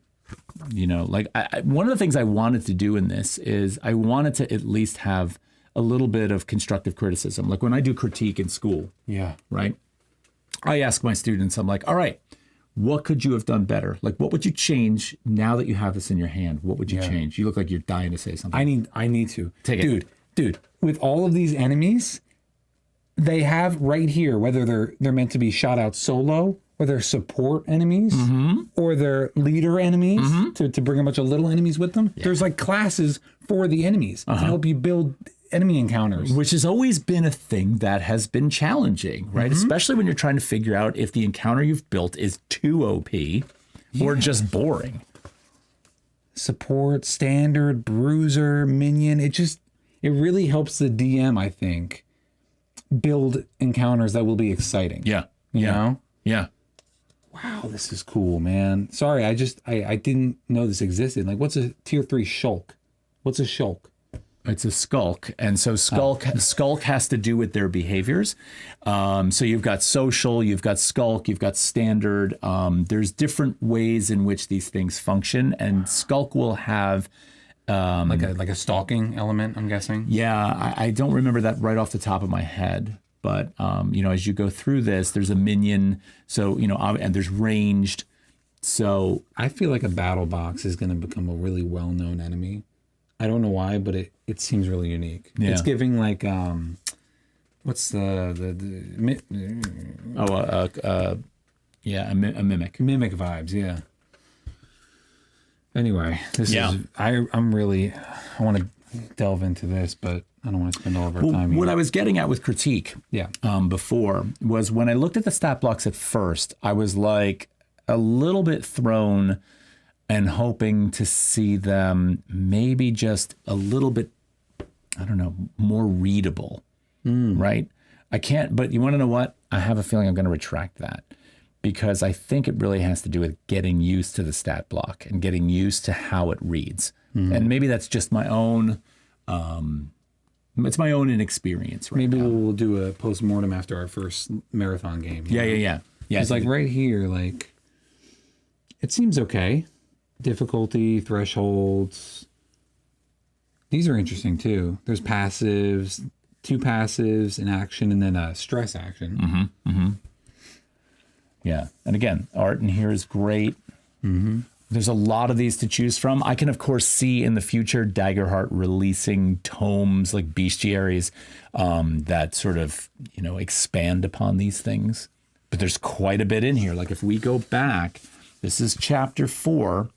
of the things I wanted to do in this is I wanted to at least have a little bit of constructive criticism. Like when I do critique in school, right? I ask my students, I'm like, all right, what could you have done better? Like, what would you change now that you have this in your hand? What would you change? You look like you're dying to say something. I need to. Take it. Dude, with all of these enemies, they have right here, whether they're meant to be shot out solo, or they're support enemies, or they're leader enemies to bring a bunch of little enemies with them. There's like classes for the enemies to help you build enemy encounters. Which has always been a thing that has been challenging, right? Especially when you're trying to figure out if the encounter you've built is too OP or just boring. Support, standard, bruiser, minion. It really helps the DM, I think, build encounters that will be exciting. Yeah. You know? Yeah. Wow, this is cool, man. Sorry, I didn't know this existed. Like, what's a tier 3 shulk? What's a shulk? It's a skulk. And so skulk has to do with their behaviors. So you've got social, you've got skulk, you've got standard. There's different ways in which these things function. And skulk will have... like a stalking element, I'm guessing? Yeah, I don't remember that right off the top of my head. But, as you go through this, there's a minion. So, and there's ranged. So I feel like a battle box is going to become a really well-known enemy. I don't know why, but it seems really unique. Yeah. It's giving like what's a mimic mimic. Mimic vibes, yeah. Anyway, I want to delve into this, but I don't want to spend all of our time. What I was getting at with critique Yeah. Before was when I looked at the stat blocks at first, I was like a little bit thrown and hoping to see them maybe just a little bit, I don't know, more readable, right? I can't, but you want to know what? I have a feeling I'm going to retract that because I think it really has to do with getting used to the stat block and getting used to how it reads. And maybe that's just my own, it's my own inexperience right Maybe now. we'll do a post-mortem after our first marathon game. you know? Yeah. It's like right here, like, it seems okay. Difficulty, thresholds. These are interesting too. There's passives, 2 passives, an action, and then a stress action. Yeah. And again, art in here is great. There's a lot of these to choose from. I can, of course, see in the future Daggerheart releasing tomes like bestiaries that sort of, expand upon these things. But there's quite a bit in here. Like if we go back, this is chapter 4,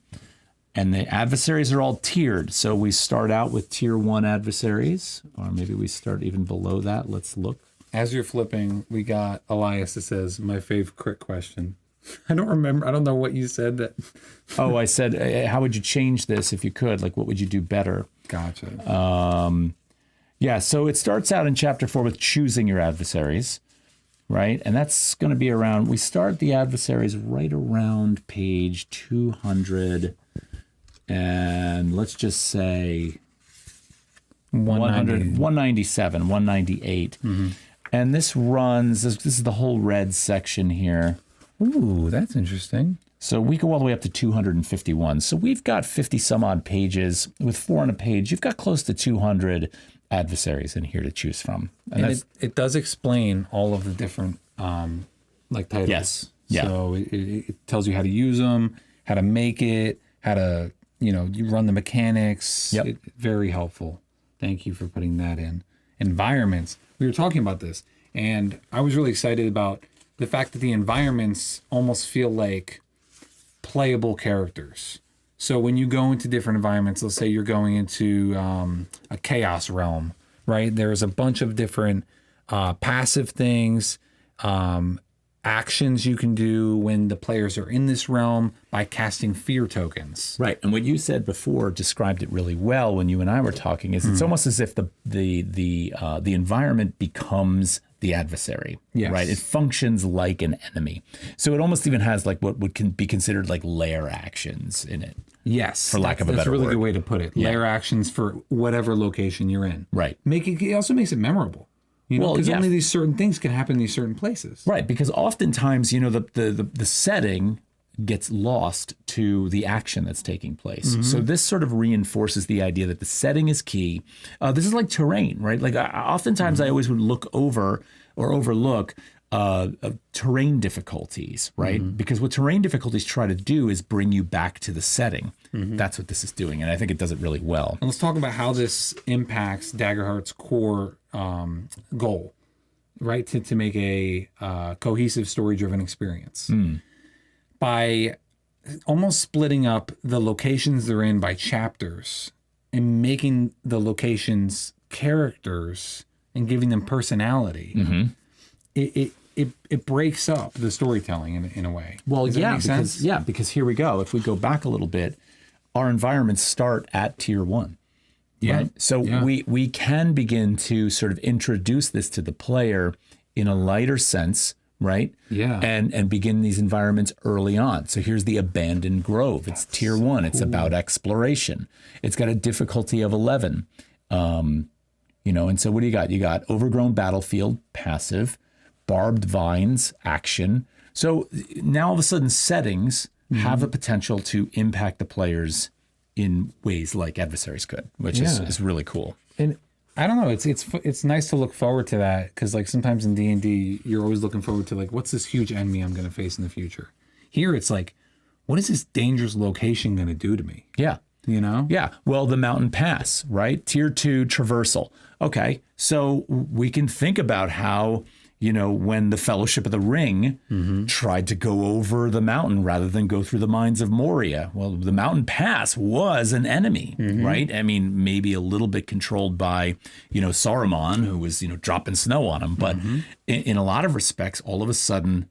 and the adversaries are all tiered. So we start out with tier 1 adversaries, or maybe we start even below that. Let's look. As you're flipping, we got Elias that says, my fave crit question. I don't remember. I don't know what you said. That. Oh, I said, how would you change this if you could? Like, what would you do better? Gotcha. Yeah, so it starts out in chapter 4 with choosing your adversaries, right? And that's going to be around, we start the adversaries right around page 200, and let's just say 197, 198. And this runs, this is the whole red section here. Ooh, that's interesting. So we go all the way up to 251. So we've got 50 some odd pages. With 4 on a page, you've got close to 200 adversaries in here to choose from. And it does explain all of the different titles. Yes. Yeah. So it tells you how to use them, how to make it, how to, you run the mechanics. Yep. Very helpful. Thank you for putting that in. Environments. We were talking about this, and I was really excited about the fact that the environments almost feel like playable characters. So when you go into different environments, let's say you're going into a chaos realm, right? There's a bunch of different passive things, actions you can do when the players are in this realm by casting fear tokens. Right. And what you said before described it really well when you and I were talking is it's almost as if the environment becomes the adversary. Yes. Right. It functions like an enemy. So it almost even has like what would be considered like lair actions in it. Yes. For lack of a better That's a really word. good way to put it. Yeah. Lair actions for whatever location you're in. Right. It also makes it memorable. Well, because yeah. only these certain things can happen in these certain places. Right, because oftentimes, the setting gets lost to the action that's taking place. So this sort of reinforces the idea that the setting is key. This is like terrain, right? Like oftentimes I always would look over or overlook terrain difficulties, right? Because what terrain difficulties try to do is bring you back to the setting. That's what this is doing, and I think it does it really well. And let's talk about how this impacts Daggerheart's core goal, right? To make a cohesive, story-driven experience. By almost splitting up the locations they're in by chapters and making the locations characters and giving them personality, it breaks up the storytelling in a way. Well, Does that make sense? because here we go. If we go back a little bit, our environments start at tier 1. Yeah. Right? So Yeah. we can begin to sort of introduce this to the player in a lighter sense, right? Yeah. And begin these environments early on. So here's the Abandoned Grove. It's tier 1. It's about exploration. It's got a difficulty of 11. And so what do you got? You got Overgrown Battlefield, passive, Barbed Vines, action. So now all of a sudden settings have the potential to impact the players in ways like adversaries could, which is really cool. And I don't know, it's nice to look forward to that, because like sometimes in D&D you're always looking forward to like, what's this huge enemy I'm going to face in the future? Here it's like, what is this dangerous location going to do to me? Yeah. Yeah. Well, the Mountain Pass, right? Tier 2 traversal. Okay. So we can think about how, when the Fellowship of the Ring tried to go over the mountain rather than go through the mines of Moria. Well, the mountain pass was an enemy, right? I mean, maybe a little bit controlled by, Saruman, who was, dropping snow on him. But in a lot of respects, all of a sudden,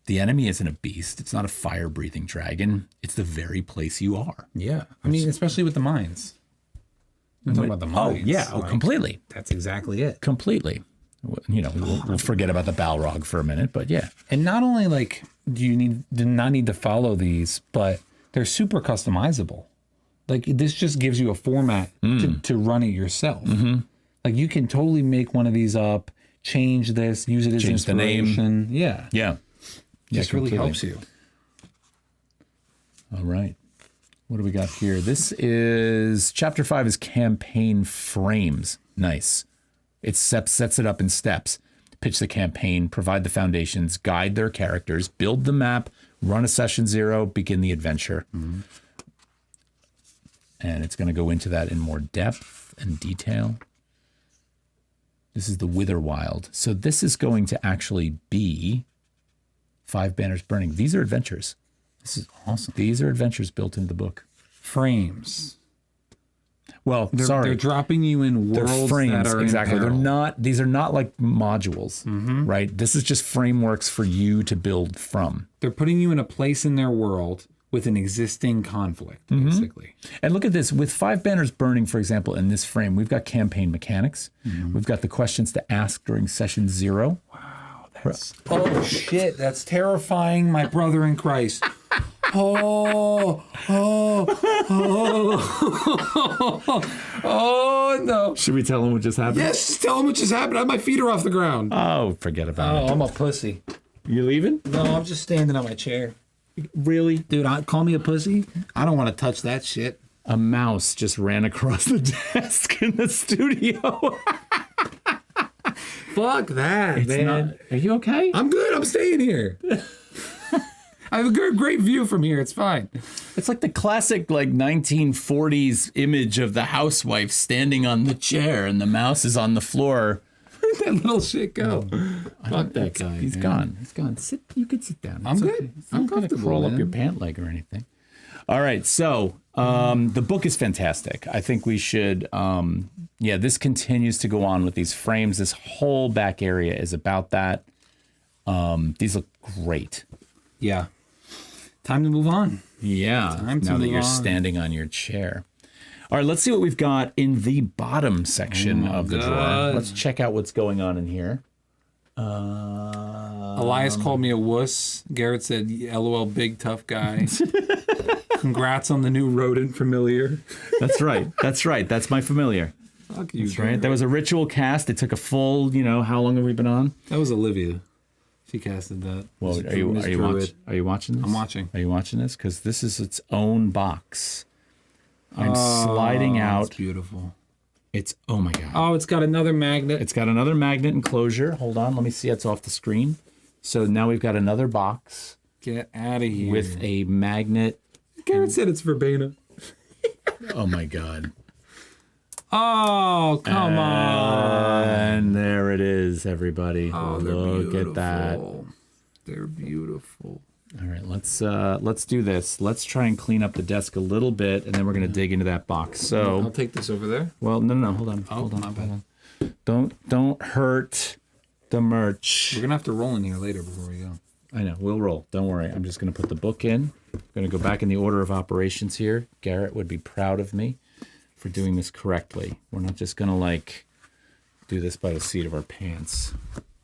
the enemy isn't a beast. It's not a fire-breathing dragon. It's the very place you are. Yeah. I mean, especially with the mines. I'm talking about the mines. Oh, yeah. Oh, completely. That's exactly it. Completely. We'll forget about the Balrog for a minute, but yeah. And not only do you not need to follow these, but they're super customizable. Like this just gives you a format to run it yourself. Like you can totally make one of these up, change this, use it as Change the inspiration. name. Yeah. Yeah. Just really helps you. All right. What do we got here? This is chapter 5 is campaign frames. Nice. It sets it up in steps. Pitch the campaign, provide the foundations, guide their characters, build the map, run a session 0, begin the adventure. And it's going to go into that in more depth and detail. This is the Witherwild. So this is going to actually be 5 Banners Burning. These are adventures. This is awesome. These are adventures built into the book. Frames. Well, They're dropping you in worlds They're frames, that are exactly. in peril. These are not like modules, right? This is just frameworks for you to build from. They're putting you in a place in their world with an existing conflict, basically. And look at this. With 5 Banners Burning, for example, in this frame, we've got campaign mechanics. We've got the questions to ask during session 0. Wow, oh shit, that's terrifying, my brother in Christ. Oh no. Should we tell them what just happened? Yes, tell him what just happened. My feet are off the ground. Oh, forget about it. I'm a pussy. You leaving? No, I'm just standing on my chair. Really? Dude, call me a pussy? I don't want to touch that shit. A mouse just ran across the desk in the studio. Fuck that, man. Are you okay? I'm good. I'm staying here. I have a great view from here. It's fine. It's like the classic 1940s image of the housewife standing on the chair and the mouse is on the floor. Where'd that little shit go? Fuck that guy. He's gone. He's gone. You could sit down. I'm good. Okay. I'm not gonna comfortable, crawl up man. your pant leg or anything. All right. So the book is fantastic. I think we should. This continues to go on with these frames. This whole back area is about that. These look great. Yeah. Time to move on. Yeah. Now that you're standing on your chair. All right, let's see what we've got in the bottom section of the drawer. Let's check out what's going on in here. Elias called me a wuss. Garrett said, LOL, big tough guy. Congrats on the new rodent familiar. That's right. That's right. That's my familiar. Fuck you, That's right. That was a ritual cast. It took a full, how long have we been on? That was Olivia. She casted that. Well, are you watching this? I'm watching. Are you watching this? Because this is its own box. I'm sliding out. It's beautiful. Oh my God. Oh, it's got another magnet. It's got another magnet enclosure. Hold on. Let me see. It's off the screen. So now we've got another box. Get out of here. With a magnet. Garrett said it's verbena. Oh my God. Oh, come on. And there it is, everybody. Oh, look at that. They're beautiful. All right, let's do this. Let's try and clean up the desk a little bit, and then we're going to dig into that box. So I'll take this over there. Well, no, hold on. Hold on. Don't hurt the merch. We're going to have to roll in here later before we go. I know, we'll roll. Don't worry. I'm just going to put the book in. I'm going to go back in the order of operations here. Garrett would be proud of me for doing this correctly. We're not just going to do this by the seat of our pants.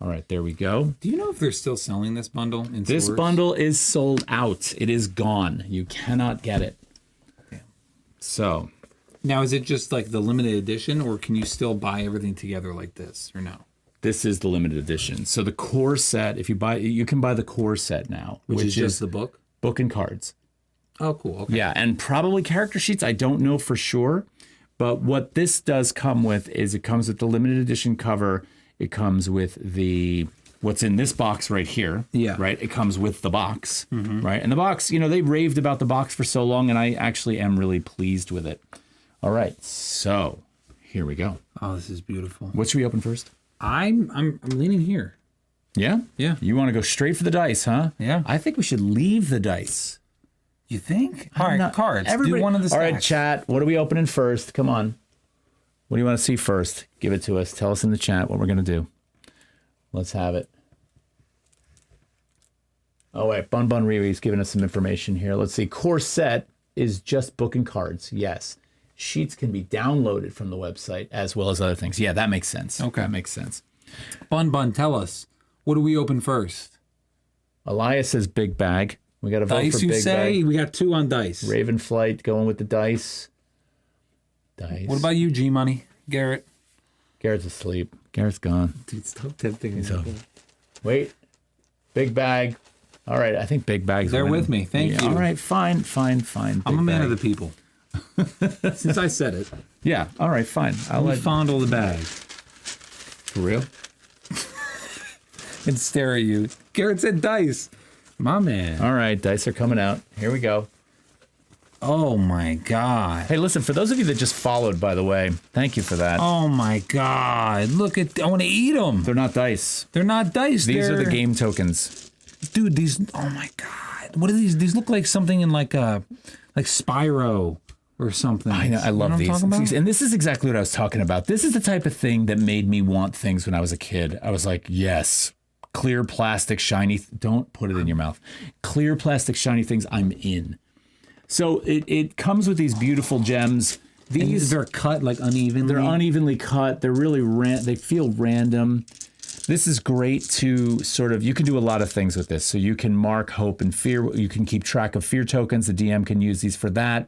All right, there we go. Do you know if they're still selling this bundle in This stores? bundle is sold out. It is gone. You cannot get it. Damn. So. Now, is it just like the limited edition, or can you still buy everything together like this, or no? This is the limited edition. So the core set, if you buy, you can buy the core set now. Which is just the book? Book and cards. Oh, cool. Okay. Yeah, and probably character sheets. I don't know for sure. But what this does come with is it comes with the limited edition cover. It comes with what's in this box right here. Yeah. Right? It comes with the box. Right? And the box, they raved about the box for so long, and I actually am really pleased with it. All right. So here we go. Oh, this is beautiful. What should we open first? I'm leaning here. Yeah? Yeah. You want to go straight for the dice, huh? Yeah. I think we should leave the dice. You think? All right, cards. Everybody, Do one of the stacks. All right, chat. What are we opening first? Come on. What do you want to see first? Give it to us. Tell us in the chat what we're going to do. Let's have it. Oh, wait. Bun Bun Riri's giving us some information here. Let's see. Core set is just book and cards. Yes. Sheets can be downloaded from the website as well as other things. Yeah, that makes sense. Okay. That makes sense. Bun, tell us. What do we open first? Elias says big bag. We got to vote Dice, for you big say? bag. We got 2 on dice. Raven Flight going with the dice. Dice. What about you, G-Money? Garrett? Garrett's asleep. Garrett's gone. Dude, stop tempting me. Wait. Big bag. All right, I think big bag's They're winning. with me. Thank you. All right, fine. I'm a man of the people. Since I said it. Yeah, all right, fine. I'll Let me let fondle the bag for real. and stare at you. Garrett said dice. My man. All right, dice are coming out. Here we go. Oh, my God. Hey, listen, for those of you that just followed, by the way, thank you for that. Oh, my God. Look at... I want to eat them. They're not dice. They're not dice. These are the game tokens. Dude, these... Oh, my God. What are these? These look like something in like Spyro or something. I know, I love You know what I'm talking these. about? And this is exactly what I was talking about. This is the type of thing that made me want things when I was a kid. I was like, yes, clear plastic, shiny. Don't put it in your mouth. Clear plastic, shiny things, I'm in. So it comes with these beautiful gems. These they're cut like unevenly. They're unevenly cut. They're really they feel random. This is great to sort of, you can do a lot of things with this. So you can mark hope and fear. You can keep track of fear tokens. The DM can use these for that.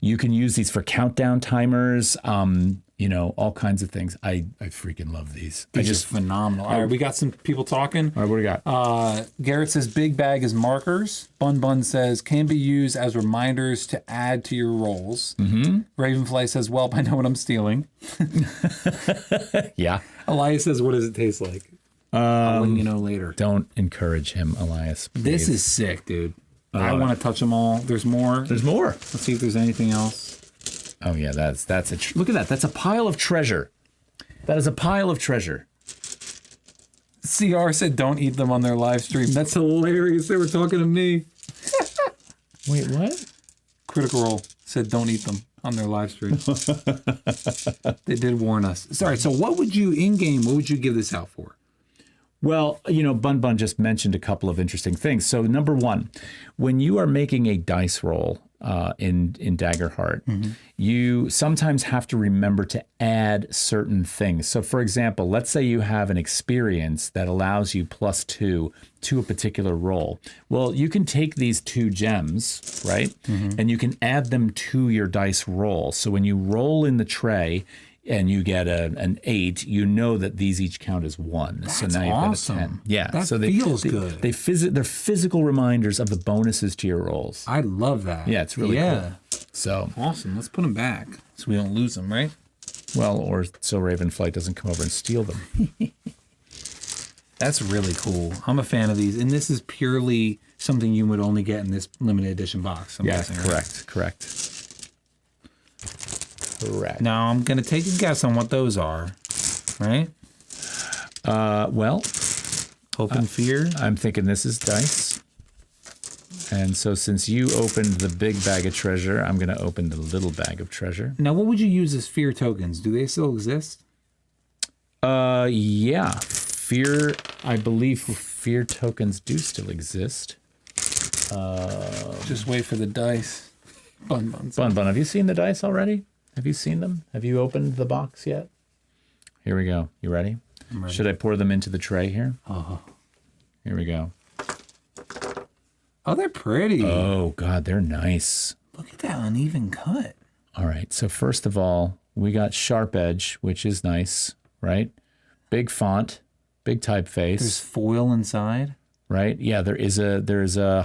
You can use these for countdown timers. You know, all kinds of things. I freaking love these. These are phenomenal. All right, we got some people talking. All right, what do we got? Garrett says big bag is markers. Bun says can be used as reminders to add to your rolls. Mm-hmm. Ravenfly says, well, I know what I'm stealing. Yeah. Elias says, what does it taste like? I'll let you know later. Don't encourage him, Elias. Please. This is sick, dude. I want to touch them all. There's more. There's more. Let's see if there's anything else. Oh yeah, that's look at that. That's a pile of treasure. That is a pile of treasure. CR said don't eat them on their live stream. That's hilarious. They were talking to me. Wait, what? Critical Role said don't eat them on their live stream. They did warn us. Sorry, so what would you, in-game, what would you give this out for? Well, you know, Bun just mentioned a couple of interesting things. So number one, when you are making a dice roll in Daggerheart, you sometimes have to remember to add certain things. So for example, let's say you have an experience that allows you +2 to a particular roll. Well, you can take these 2 gems, right? And you can add them to your dice roll. So when you roll in the tray, and you get an 8, you know that these each count as 1. That's so now you've awesome. got a 10. Yeah. That so feels good. They're physical reminders of the bonuses to your rolls. I love that. Yeah, it's really cool. So awesome. Let's put them back so we don't lose them, right? well, or so Ravenflight doesn't come over and steal them. That's really cool. I'm a fan of these, and this is purely something you would only get in this limited edition box. I'm guessing, right? Correct. Now I'm gonna take a guess on what those are, right? Well, Hope and Fear. I'm thinking this is dice. And so since you opened the big bag of treasure, I'm going to open the little bag of treasure. Now, what would you use as fear tokens? Do they still exist? Yeah. Fear, I believe fear tokens do still exist. Just wait for the dice. Bun. Bun, have you seen the dice already? Have you seen them? Have you opened the box yet? Here we go. You ready? I'm ready. Should I pour them into the tray here? Here we go. Oh, they're pretty. Oh, God, they're nice. Look at that uneven cut. All right. So first of all, we got sharp edge, which is nice, right? Big font, big typeface. There's foil inside. Right? Yeah, there's a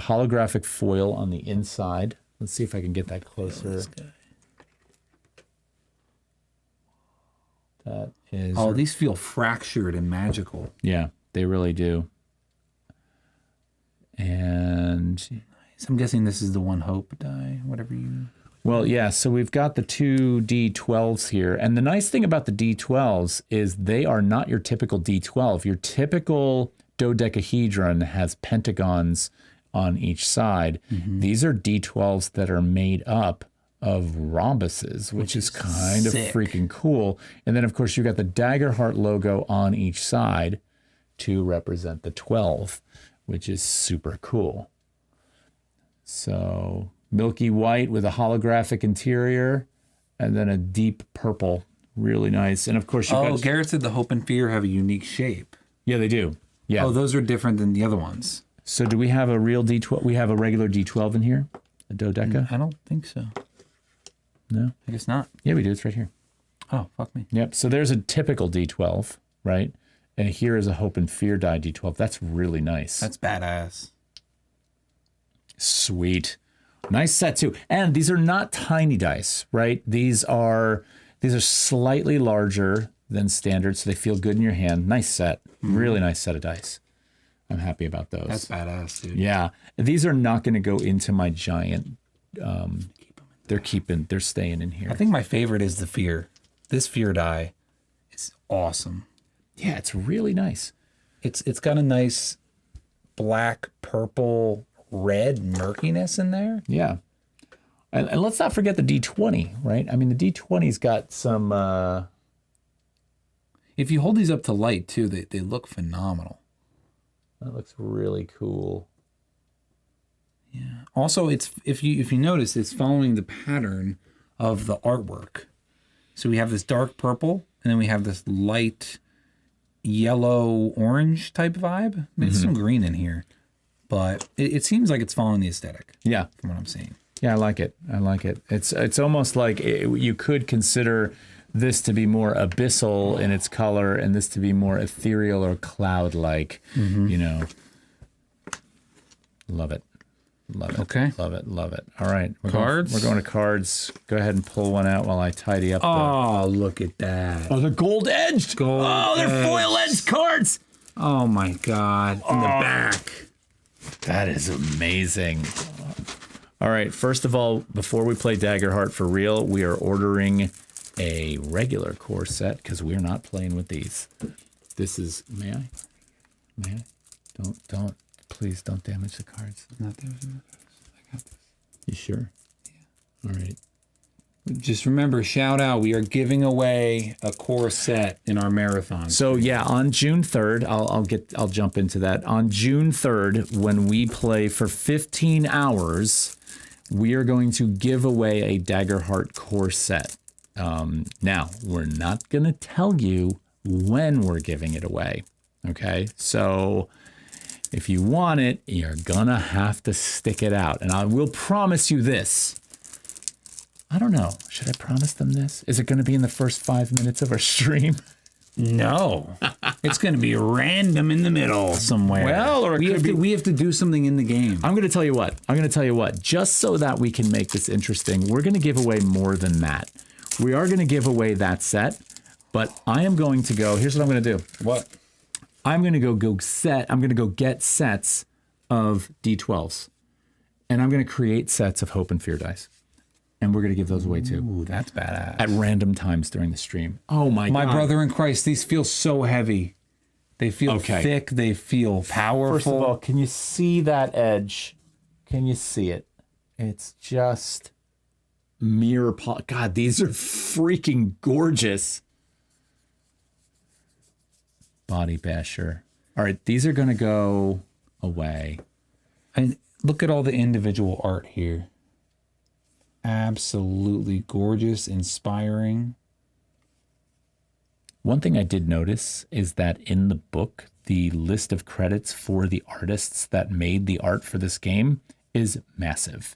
holographic foil on the inside. Let's see if I can get that closer. That is. Oh, these feel fractured and magical. Yeah, they really do. And So I'm guessing this is the one hope die, whatever you. well, yeah, so we've got the 2 D12s here. And the nice thing about the D12s is they are not your typical D12. Your typical dodecahedron has pentagons on each side. These are D12s that are made up of rhombuses, which is kind of freaking cool. And then, of course, you've got the Daggerheart logo on each side to represent the 12, which is super cool. So milky white with a holographic interior and then a deep purple. Really nice. And, of course, you've got... Garrett said the Hope and Fear have a unique shape. Yeah, they do. Yeah. Oh, those are different than the other ones. So do we have a real D12? We have a regular D12 in here? A dodeca? I don't think so. No? I guess not. Yeah, we do. It's right here. Oh, fuck me. Yep. So there's a typical D12, right? And here is a Hope and Fear die D12. That's really nice. That's badass. Sweet. Nice set too. And these are not tiny dice, right? These are slightly larger than standard, so they feel good in your hand. Nice set. Really nice set of dice. I'm happy about those. That's badass, dude. Yeah. These are not going to go into my giant. They're staying in here. I think my favorite is the Fear. This Fear die is awesome. Yeah, it's really nice. It's got a nice black, purple, red murkiness in there. Yeah. And let's not forget the D20, right? I mean, the D20's got some... If you hold these up to light, too, they look phenomenal. That looks really cool. Yeah. Also, it's if you notice, it's following the pattern of the artwork. So we have this dark purple, and then we have this light yellow-orange type vibe. There's some green in here. But it seems like it's following the aesthetic. Yeah. From what I'm seeing. Yeah, I like it. I like it. It's almost like you could consider this to be more abyssal in its color and this to be more ethereal or cloud-like, you know. Love it. Love it. Okay. Love it. Love it. All right. Cards? We're going to cards. Go ahead and pull one out while I tidy up. Oh, look at that. Oh, they're gold-edged. They're foil-edged cards. Oh, my God. In the back. That is amazing. All right. First of all, before we play Daggerheart for real, we are ordering a regular core set because we're not playing with these. This is... May I? May I? Don't. Please don't damage the cards. Not damaging the cards. I got this. You sure? Yeah. All right. Just remember, shout out, we are giving away a core set in our marathon. So yeah, on June 3rd, I'll jump into that. On June 3rd, when we play for 15 hours, we are going to give away a Daggerheart core set. Now, we're not going to tell you when we're giving it away. Okay? So if you want it, you're going to have to stick it out. And I will promise you this. I don't know. Should I promise them this? Is it going to be in the first 5 minutes of our stream? No. It's going to be random in the middle somewhere. Well, or we have to do something in the game. I'm going to tell you what. Just so that we can make this interesting, we're going to give away more than that. We are going to give away that set, but I am going to go. Here's what I'm going to do. What? I'm going to go get sets of D12s, and I'm going to create sets of Hope and Fear dice. And we're going to give those away too. Ooh, that's badass. At random times during the stream. Oh my God. My brother in Christ, these feel so heavy. They feel thick. They feel powerful. First of all, can you see that edge? Can you see it? It's just mirror God, these are freaking gorgeous. Body basher. All right, these are going to go away. And look at all the individual art here. Absolutely gorgeous, inspiring. One thing I did notice is that in the book, the list of credits for the artists that made the art for this game is massive.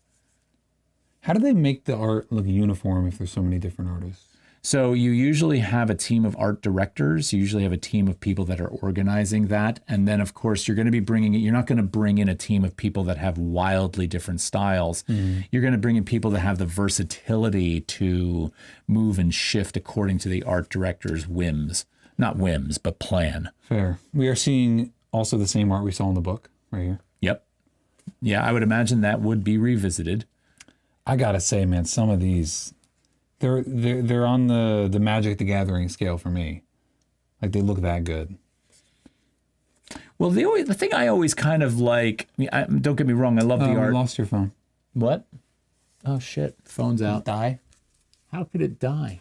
How do they make the art look uniform if there's so many different artists? So you usually have a team of art directors. You usually have a team of people that are organizing that. And then, of course, you're going to be you're not going to bring in a team of people that have wildly different styles. You're going to bring in people that have the versatility to move and shift according to the art director's whims. Not whims, but plan. Fair. We are seeing also the same art we saw in the book right here. Yep. Yeah, I would imagine that would be revisited. I got to say, man, some of these... They're on the Magic the Gathering scale for me. Like, they look that good. Well, the thing I always kind of like, don't get me wrong, I love the art. You lost your phone. What? Oh shit, phone's out. Die? How could it die?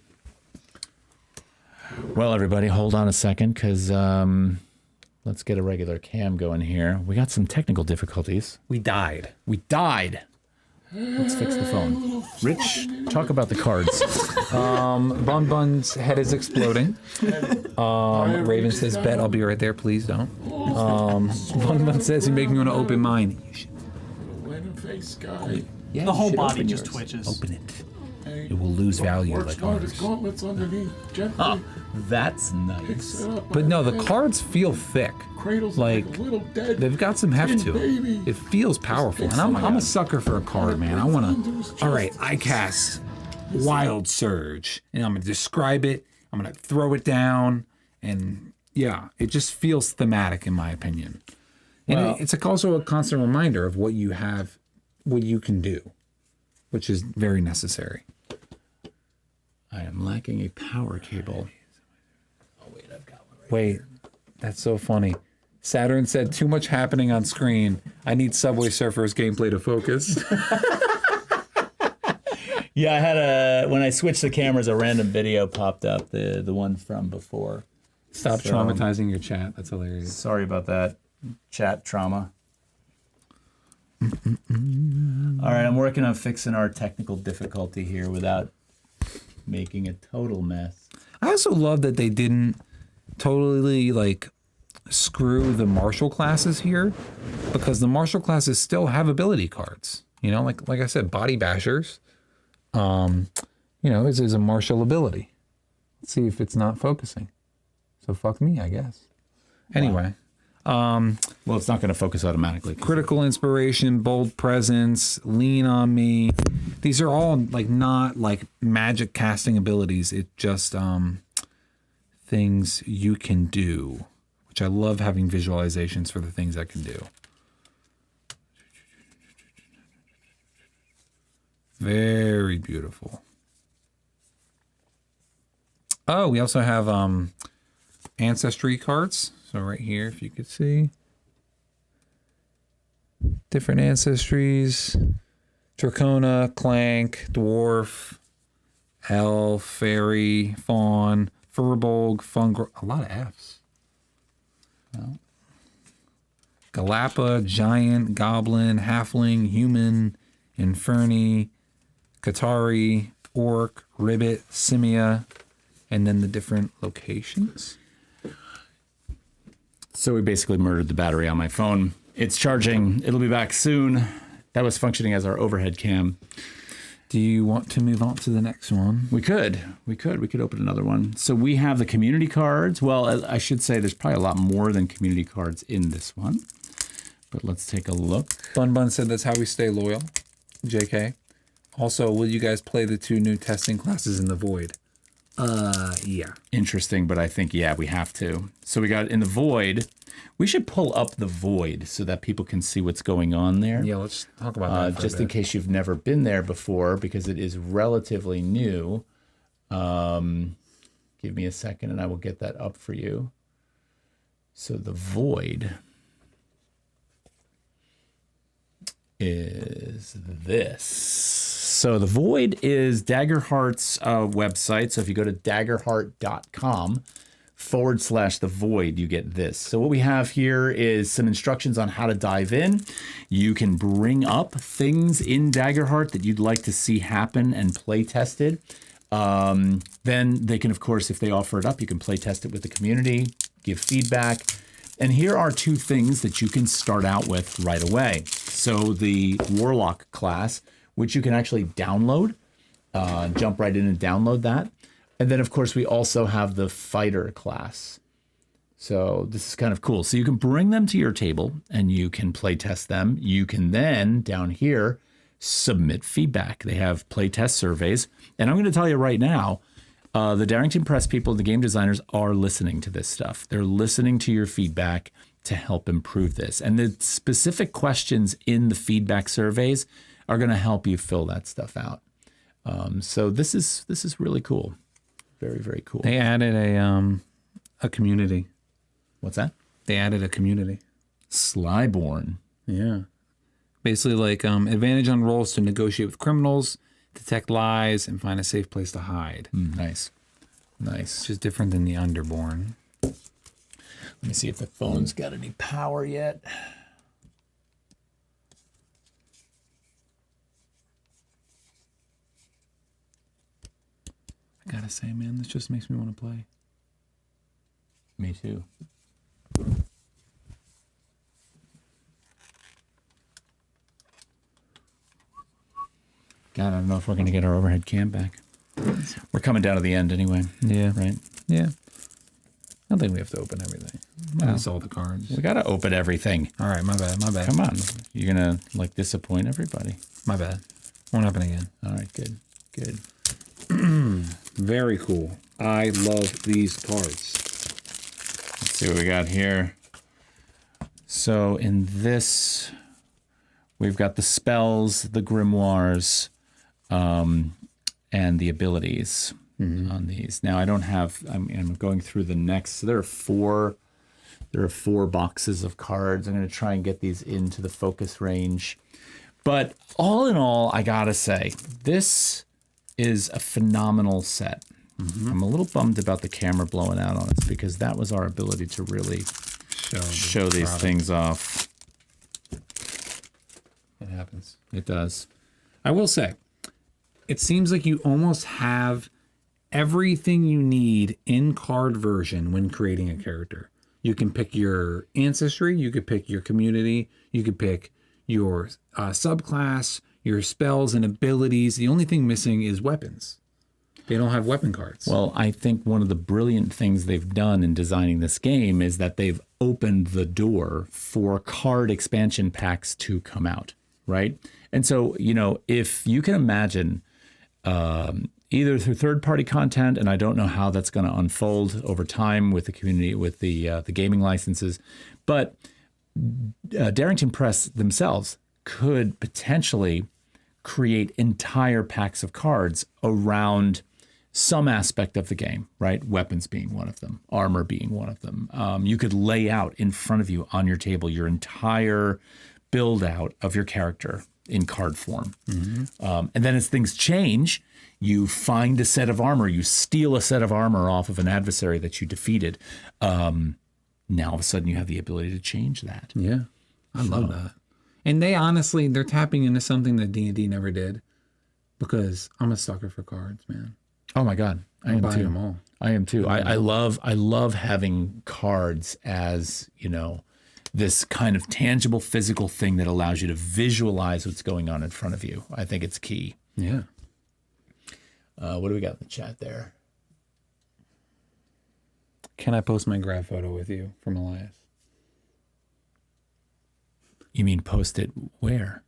Well, everybody, hold on a second, because let's get a regular cam going here. We got some technical difficulties. We died. Let's fix the phone. Rich, talk about the cards. Bun Bun's head is exploding. Raven says, bet I'll be right there, please don't. Bun Bun says, you make me want to open mine. You should. Face guy. Yeah, The you whole should body open just yours. twitches. Open it. It will lose value Works like one of his ours. gauntlets underneath. Gently Oh, that's picks nice. it up. But by no, the head, cards feel thick. Cradles like, like a little dead. They've got some heft to baby. it. It feels powerful. And I'm a sucker for a card, man. I want to... All right, I cast Wild Surge. And I'm going to describe it. I'm going to throw it down. And yeah, it just feels thematic in my opinion. And Well- it's also a constant reminder of what you have, what you can do, which is very necessary. I am lacking a power cable. Wait, that's so funny. Saturn said, too much happening on screen. I need Subway Surfers gameplay to focus. Yeah, I had when I switched the cameras, a random video popped up, the one from before. Stop So- traumatizing your chat. That's hilarious. Sorry about that, chat trauma. All right, I'm working on fixing our technical difficulty here without making a total mess. I also love that they didn't totally like screw the martial classes here, because the martial classes still have ability cards. You know, like I said, body bashers. You know, is a martial ability. Let's see if it's not focusing. So fuck me, I guess. Anyway. Well, it's not going to focus automatically. Critical inspiration, bold presence, lean on me. These are all like not like magic casting abilities. It just things you can do, which I love having visualizations for the things I can do. Very beautiful. Oh, we also have ancestry cards. So right here, if you could see. Different ancestries. Dracona, Clank, Dwarf, Elf, Fairy, Fawn, Furbolg, Fungal. A lot of Fs. Well, Galapa, Giant, Goblin, Halfling, Human, Inferni, Katari, Orc, Ribbit, Simia, and then the different locations. So we basically murdered the battery on my phone. It's charging. It'll be back soon. That was functioning as our overhead cam. Do you want to move on to the next one? We could open another one. So we have the community cards. Well, I should say there's probably a lot more than community cards in this one. But let's take a look. Bun Bun said that's how we stay loyal. JK. Also, will you guys play the 2 new testing classes in the Void? Yeah. Interesting, but I think, yeah, we have to. So we got in the Void. We should pull up the Void so that people can see what's going on there. Yeah, let's talk about that for just a bit. in case you've never been there before, because it is relatively new. Give me a second and I will get that up for you. So the Void is this. So the Void is Daggerheart's website. So if you go to daggerheart.com/the Void, you get this. So what we have here is some instructions on how to dive in. You can bring up things in Daggerheart that you'd like to see happen and play tested. Then they can, of course, if they offer it up, you can play test it with the community, give feedback. And here are 2 things that you can start out with right away. So the Warlock class, which you can actually download, jump right in and download that. And then, of course, we also have the Fighter class. So this is kind of cool. So you can bring them to your table and you can play test them. You can then, down here, submit feedback. They have play test surveys. And I'm going to tell you right now, the Darrington Press people, the game designers, are listening to this stuff. They're listening to your feedback to help improve this. And the specific questions in the feedback surveys are going to help you fill that stuff out. So this is really cool. Very, very cool. They added a community. What's that? They added a community. Slyborn. Yeah. Basically like advantage on rolls to negotiate with criminals, detect lies, and find a safe place to hide. Nice. Nice. Which is different than the Underborn. Let me see if the phone's got any power yet. I gotta say, man, this just makes me want to play. Me too. God, I don't know if we're going to get our overhead cam back. We're coming down to the end anyway. Yeah. Right? Yeah. I don't think we have to open everything. That's all the cards. We got to open everything. All right, my bad. Come on. You're going to, like, disappoint everybody. My bad. Won't happen again. All right, good. Good. Very cool. I love these cards. Let's see what we got here. So in this, we've got the spells, the grimoires, and the abilities on these. Now I don't have. I'm going through the next. So there are four boxes of cards. I'm going to try and get these into the focus range. But all in all, I gotta say, this is a phenomenal set. I'm a little bummed about the camera blowing out on us because that was our ability to really show these things off. It happens. It does. I will say, it seems like you almost have everything you need in card version when creating a character. You can pick your ancestry, you could pick your community, you could pick your subclass, your spells and abilities. The only thing missing is weapons. They don't have weapon cards. Well, I think one of the brilliant things they've done in designing this game is that they've opened the door for card expansion packs to come out, right? And so, you know, if you can imagine either through third-party content, and I don't know how that's going to unfold over time with the community, with the gaming licenses, but Darrington Press themselves could potentially create entire packs of cards around some aspect of the game, right? Weapons being one of them, armor being one of them. You could lay out in front of you on your table your entire build out of your character in card form. And then as things change, you find a set of armor, you steal a set of armor off of an adversary that you defeated. Now all of a sudden you have the ability to change that. Yeah, I love that. And they're tapping into something that D&D never did, because I'm a sucker for cards, man. Oh my God, I am buying too. them all. I am too. I love having cards as, you know, this kind of tangible physical thing that allows you to visualize what's going on in front of you. I think it's key. Yeah. What do we got in the chat there? Can I post my grad photo with you from Elias? You mean post it where?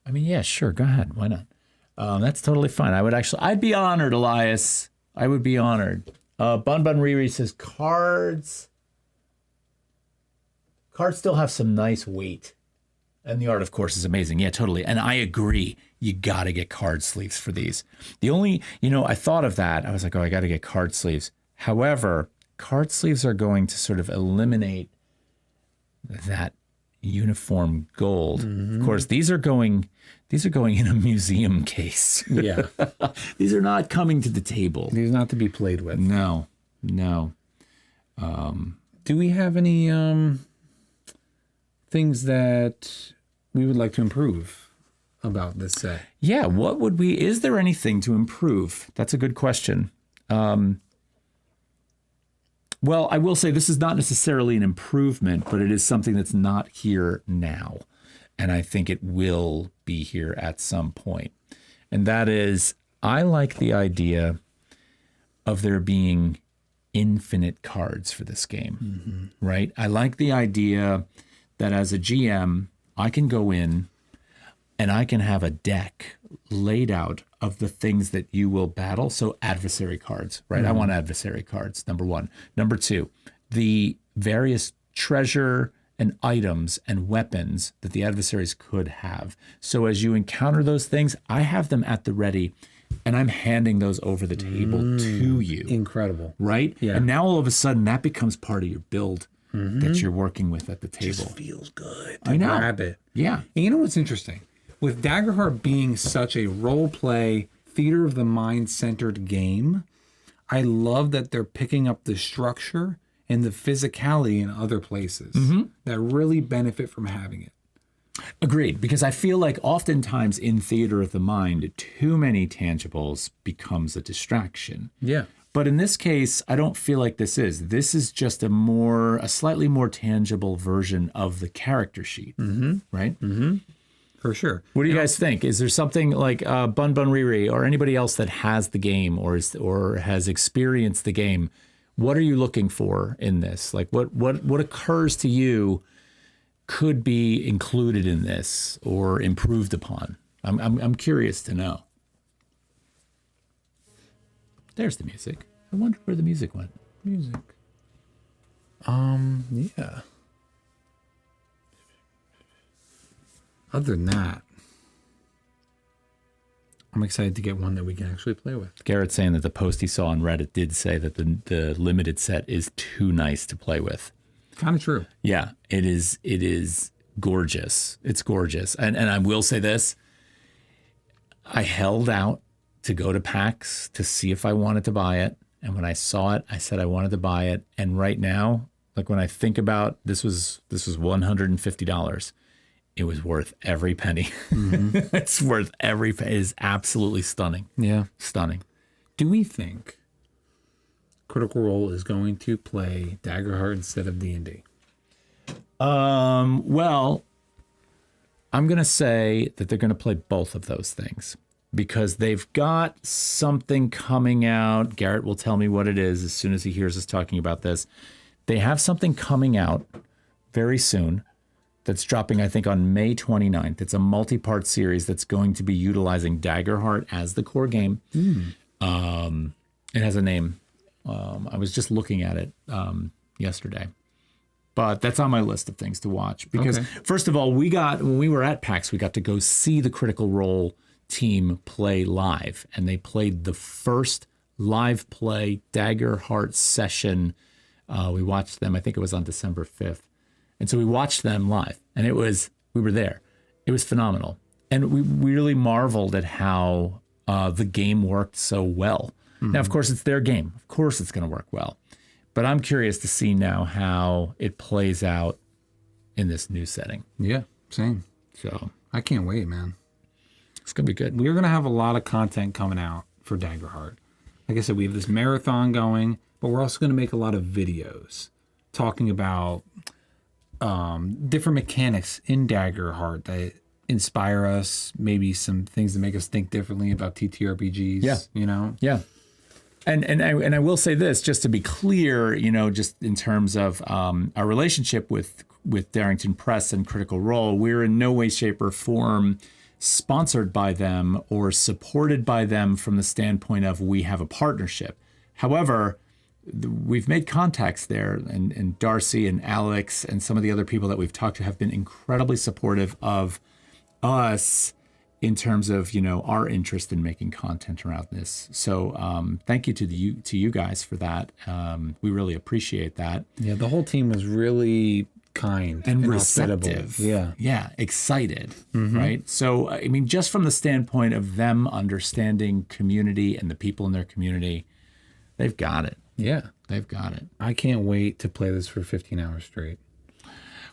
I mean, yeah, sure. Go ahead. Why not? That's totally fine. I'd be honored, Elias. I would be honored. Bun Riri says cards still have some nice weight. And the art, of course, is amazing. Yeah, totally. And I agree. You got to get card sleeves for these. The only, I thought of that. I was like, oh, I got to get card sleeves. However, card sleeves are going to sort of eliminate that uniform gold. Of course, these are going in a museum case. Yeah. These are not coming to the table. These are not to be played with. No. Do we have any things that we would like to improve about this set? Yeah, is there anything to improve? That's a good question. Well, I will say this is not necessarily an improvement, but it is something that's not here now. And I think it will be here at some point. And that is, I like the idea of there being infinite cards for this game, right? I like the idea that as a GM, I can go in and I can have a deck laid out of the things that you will battle. So adversary cards, right? I want adversary cards, number one. Number two, the various treasure and items and weapons that the adversaries could have. So as you encounter those things, I have them at the ready and I'm handing those over the table to you. Incredible. Right? Yeah. And now all of a sudden that becomes part of your build that you're working with at the table. Just feels good. I know. Grab it. Yeah. And you know what's interesting? With Daggerheart being such a role play, theater of the mind centered game, I love that they're picking up the structure and the physicality in other places that really benefit from having it. Agreed, because I feel like oftentimes in theater of the mind, too many tangibles becomes a distraction. Yeah. But in this case, I don't feel like this is. This is just a slightly more tangible version of the character sheet, right? For sure. What do you guys think? Is there something like Bun Bun Riri or anybody else that has the game or has experienced the game? What are you looking for in this? Like what occurs to you could be included in this or improved upon? I'm curious to know. There's the music. I wonder where the music went. Music. Yeah. Other than that, I'm excited to get one that we can actually play with. Garrett's saying that the post he saw on Reddit did say that the limited set is too nice to play with. Kind of true. Yeah, it is gorgeous. It's gorgeous. And I will say this. I held out to go to PAX to see if I wanted to buy it. And when I saw it, I said I wanted to buy it. And right now, like when I think about this was $150. It was worth every penny. It's worth every penny. It is absolutely stunning. Yeah. Stunning. Do we think Critical Role is going to play Daggerheart instead of D&D? Well, I'm going to say that they're going to play both of those things because they've got something coming out. Garrett will tell me what it is as soon as he hears us talking about this. They have something coming out very soon that's dropping, I think, on May 29th. It's a multi-part series that's going to be utilizing Daggerheart as the core game. It has a name. I was just looking at it yesterday. But that's on my list of things to watch. Because, first of all, when we were at PAX, we got to go see the Critical Role team play live. And they played the first live play Daggerheart session. We watched them, I think it was on December 5th. And so we watched them live. And we were there. It was phenomenal. And we really marveled at how the game worked so well. Now, of course, it's their game. Of course, it's going to work well. But I'm curious to see now how it plays out in this new setting. Yeah, same. So I can't wait, man. It's going to be good. We're going to have a lot of content coming out for Daggerheart. Like I said, we have this marathon going, but we're also going to make a lot of videos talking about different mechanics in Daggerheart that inspire us, maybe some things that make us think differently about ttrpgs. Yeah. You know? Yeah. And I will say this, just to be clear, just in terms of our relationship with Darrington Press and Critical Role, we're in no way, shape, or form sponsored by them or supported by them from the standpoint of we have a partnership. However, we've made contacts there, and Darcy and Alex and some of the other people that we've talked to have been incredibly supportive of us in terms of, our interest in making content around this. So thank you to you guys for that. We really appreciate that. Yeah, the whole team was really kind and receptive. Yeah. Yeah, excited, right? So, I mean, just from the standpoint of them understanding community and the people in their community, they've got it. Yeah. They've got it. I can't wait to play this for 15 hours straight.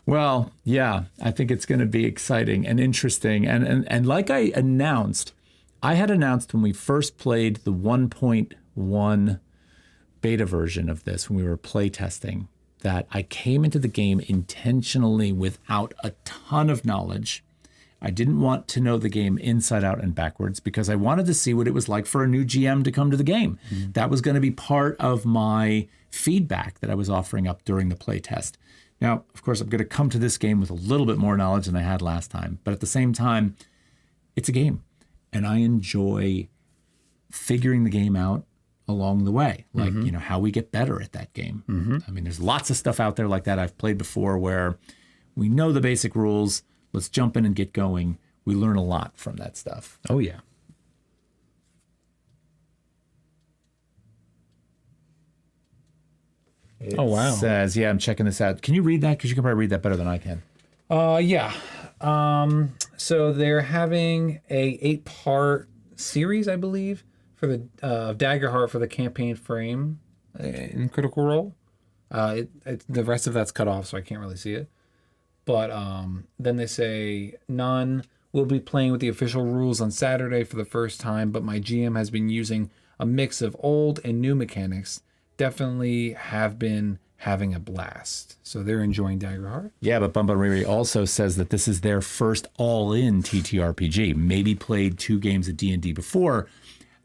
Well, yeah, I think it's going to be exciting and interesting. And like I had announced when we first played the 1.1 beta version of this, when we were playtesting, that I came into the game intentionally without a ton of knowledge. I didn't want to know the game inside out and backwards because I wanted to see what it was like for a new GM to come to the game. That was going to be part of my feedback that I was offering up during the playtest. Now, of course, I'm going to come to this game with a little bit more knowledge than I had last time. But at the same time, it's a game. And I enjoy figuring the game out along the way. Like, how we get better at that game. I mean, there's lots of stuff out there like that I've played before where we know the basic rules. Let's jump in and get going. We learn a lot from that stuff. Oh, yeah. Oh, wow. Says, yeah, I'm checking this out. Can you read that? Because you can probably read that better than I can. Yeah. So they're having a 8-part series, I believe, for the Daggerheart for the campaign frame in Critical Role. The rest of that's cut off, so I can't really see it. But then they say, none will be playing with the official rules on Saturday for the first time, but my GM has been using a mix of old and new mechanics. Definitely have been having a blast. So they're enjoying Daggerheart. Yeah, but Bumba Riri also says that this is their first all-in TTRPG. Maybe played 2 games of D&D before.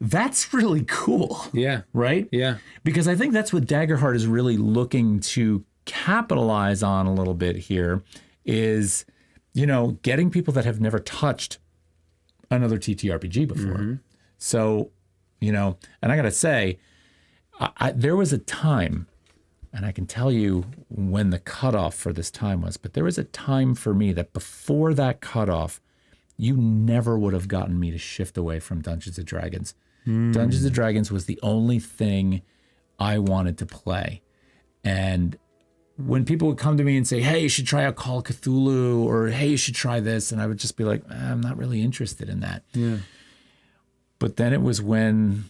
That's really cool. Yeah. Right? Yeah. Because I think that's what Daggerheart is really looking to capitalize on a little bit here is, getting people that have never touched another TTRPG before. So, and I got to say, there was a time, and I can tell you when the cutoff for this time was, but there was a time for me that before that cutoff, you never would have gotten me to shift away from Dungeons & Dragons. Dungeons & Dragons was the only thing I wanted to play. And when people would come to me and say, hey, you should try out Call of Cthulhu, or hey, you should try this, and I would just be like, I'm not really interested in that. Yeah. But then it was when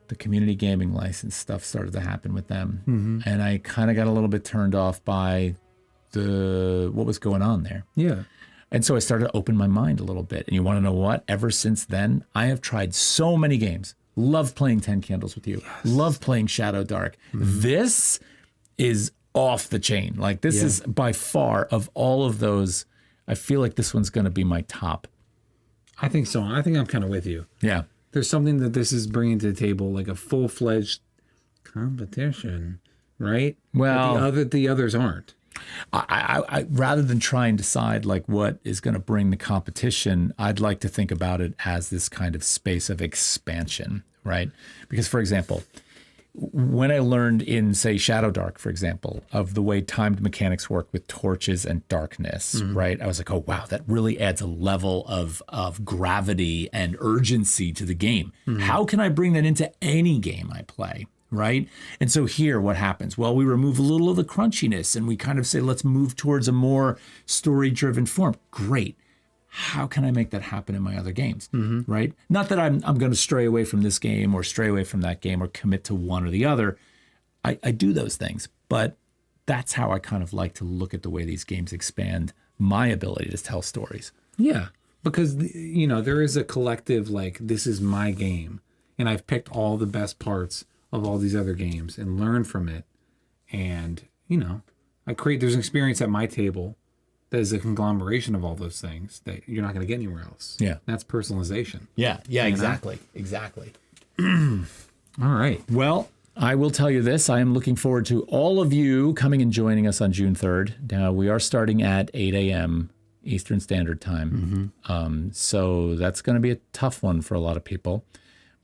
the community gaming license stuff started to happen with them. And I kind of got a little bit turned off by what was going on there. Yeah. And so I started to open my mind a little bit. And you want to know what? Ever since then, I have tried so many games. Love playing 10 Candles with you. Yes. Love playing Shadow Dark. This is off the chain. Like this is by far of all of those, I feel like this one's going to be my top. I think so. I think I'm kind of with you. Yeah. There's something that this is bringing to the table, like a full-fledged competition, right? Well, But the others aren't. I rather than try and decide like what is going to bring the competition, I'd like to think about it as this kind of space of expansion, right? Because, for example, when I learned in, say, Shadow Dark, for example, of the way timed mechanics work with torches and darkness, right? I was like, oh, wow, that really adds a level of gravity and urgency to the game. How can I bring that into any game I play, right? And so here, what happens? Well, we remove a little of the crunchiness and we kind of say, let's move towards a more story-driven form. Great. How can I make that happen in my other games, right? Not that I'm going to stray away from this game or stray away from that game or commit to one or the other. I do those things, but that's how I kind of like to look at the way these games expand my ability to tell stories. Yeah, because, there is a collective, like, this is my game, and I've picked all the best parts of all these other games and learned from it. And, there's an experience at my table that is a conglomeration of all those things that you're not going to get anywhere else. Yeah. That's personalization. Yeah, exactly. All right. Well, I will tell you this. I am looking forward to all of you coming and joining us on June 3rd. Now, we are starting at 8 a.m. Eastern Standard Time. So that's going to be a tough one for a lot of people.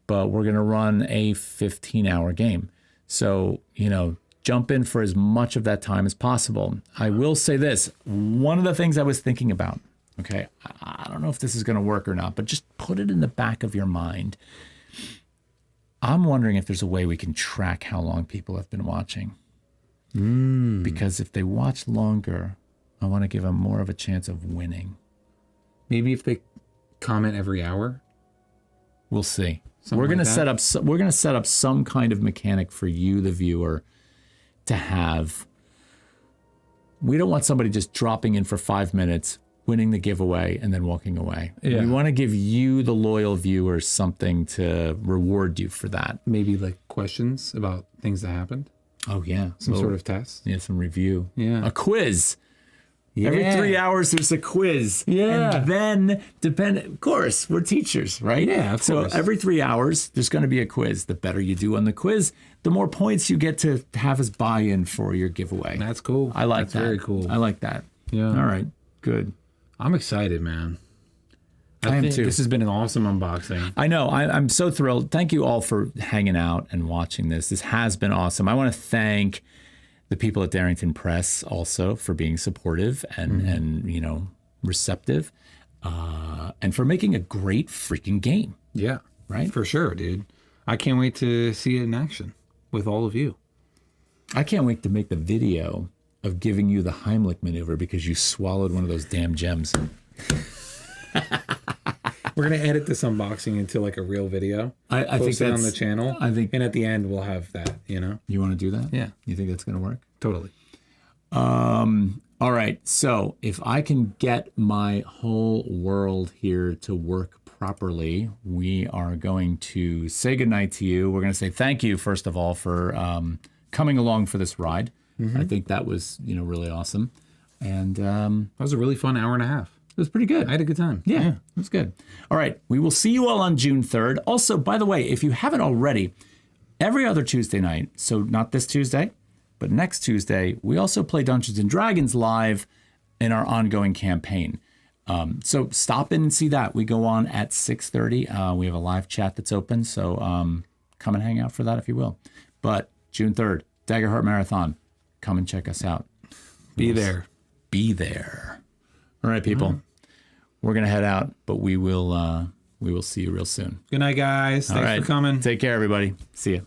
But we're going to run a 15-hour game. So, jump in for as much of that time as possible. I will say this. One of the things I was thinking about, okay, I don't know if this is going to work or not, but just put it in the back of your mind. I'm wondering if there's a way we can track how long people have been watching. Because if they watch longer, I want to give them more of a chance of winning. Maybe if they comment every hour. We'll see. We're going to set up some kind of mechanic for you, the viewer, to have. We don't want somebody just dropping in for 5 minutes, winning the giveaway, and then walking away. Yeah. We want to give you, the loyal viewers, something to reward you for that. Maybe like questions about things that happened. Oh, yeah. Some sort of test. Yeah, some review. Yeah. A quiz. Yeah. Every 3 hours, there's a quiz. Yeah. And then, of course, we're teachers, right? Yeah, of course. So every 3 hours, there's going to be a quiz. The better you do on the quiz, the more points you get to have as buy-in for your giveaway. That's cool. I like that. That's very cool. I like that. Yeah. All right. Good. I'm excited, man. I am think too. This has been an awesome unboxing. I know. I'm so thrilled. Thank you all for hanging out and watching this. This has been awesome. I want to thank the people at Darrington Press also for being supportive and receptive, and for making a great freaking game. Yeah. Right? For sure, dude. I can't wait to see it in action with all of you. I can't wait to make the video of giving you the Heimlich maneuver because you swallowed one of those damn gems. We're gonna edit this unboxing into like a real video. I think Post it that's on the channel. I think. And at the end, we'll have that. You know. You want to do that? Yeah. You think that's going to work? Totally. All right. So if I can get my whole world here to work properly, we are going to say goodnight to you. We're going to say thank you, first of all, for coming along for this ride. I think that was, really awesome. And That was a really fun hour and a half. it was pretty good. I had a good time. Yeah, it was good. All right. We will see you all on June 3rd. Also, by the way, if you haven't already, every other Tuesday night, so not this Tuesday, but next Tuesday, we also play Dungeons and Dragons live in our ongoing campaign. So stop in and see that. We go on at 6:30. We have a live chat that's open, so come and hang out for that if you will. But June 3rd, Daggerheart Marathon. Come and check us out. Be there. Be there. All right, people. We're gonna head out, but we will see you real soon. Good night, guys. Thanks for coming. Take care, everybody. See ya.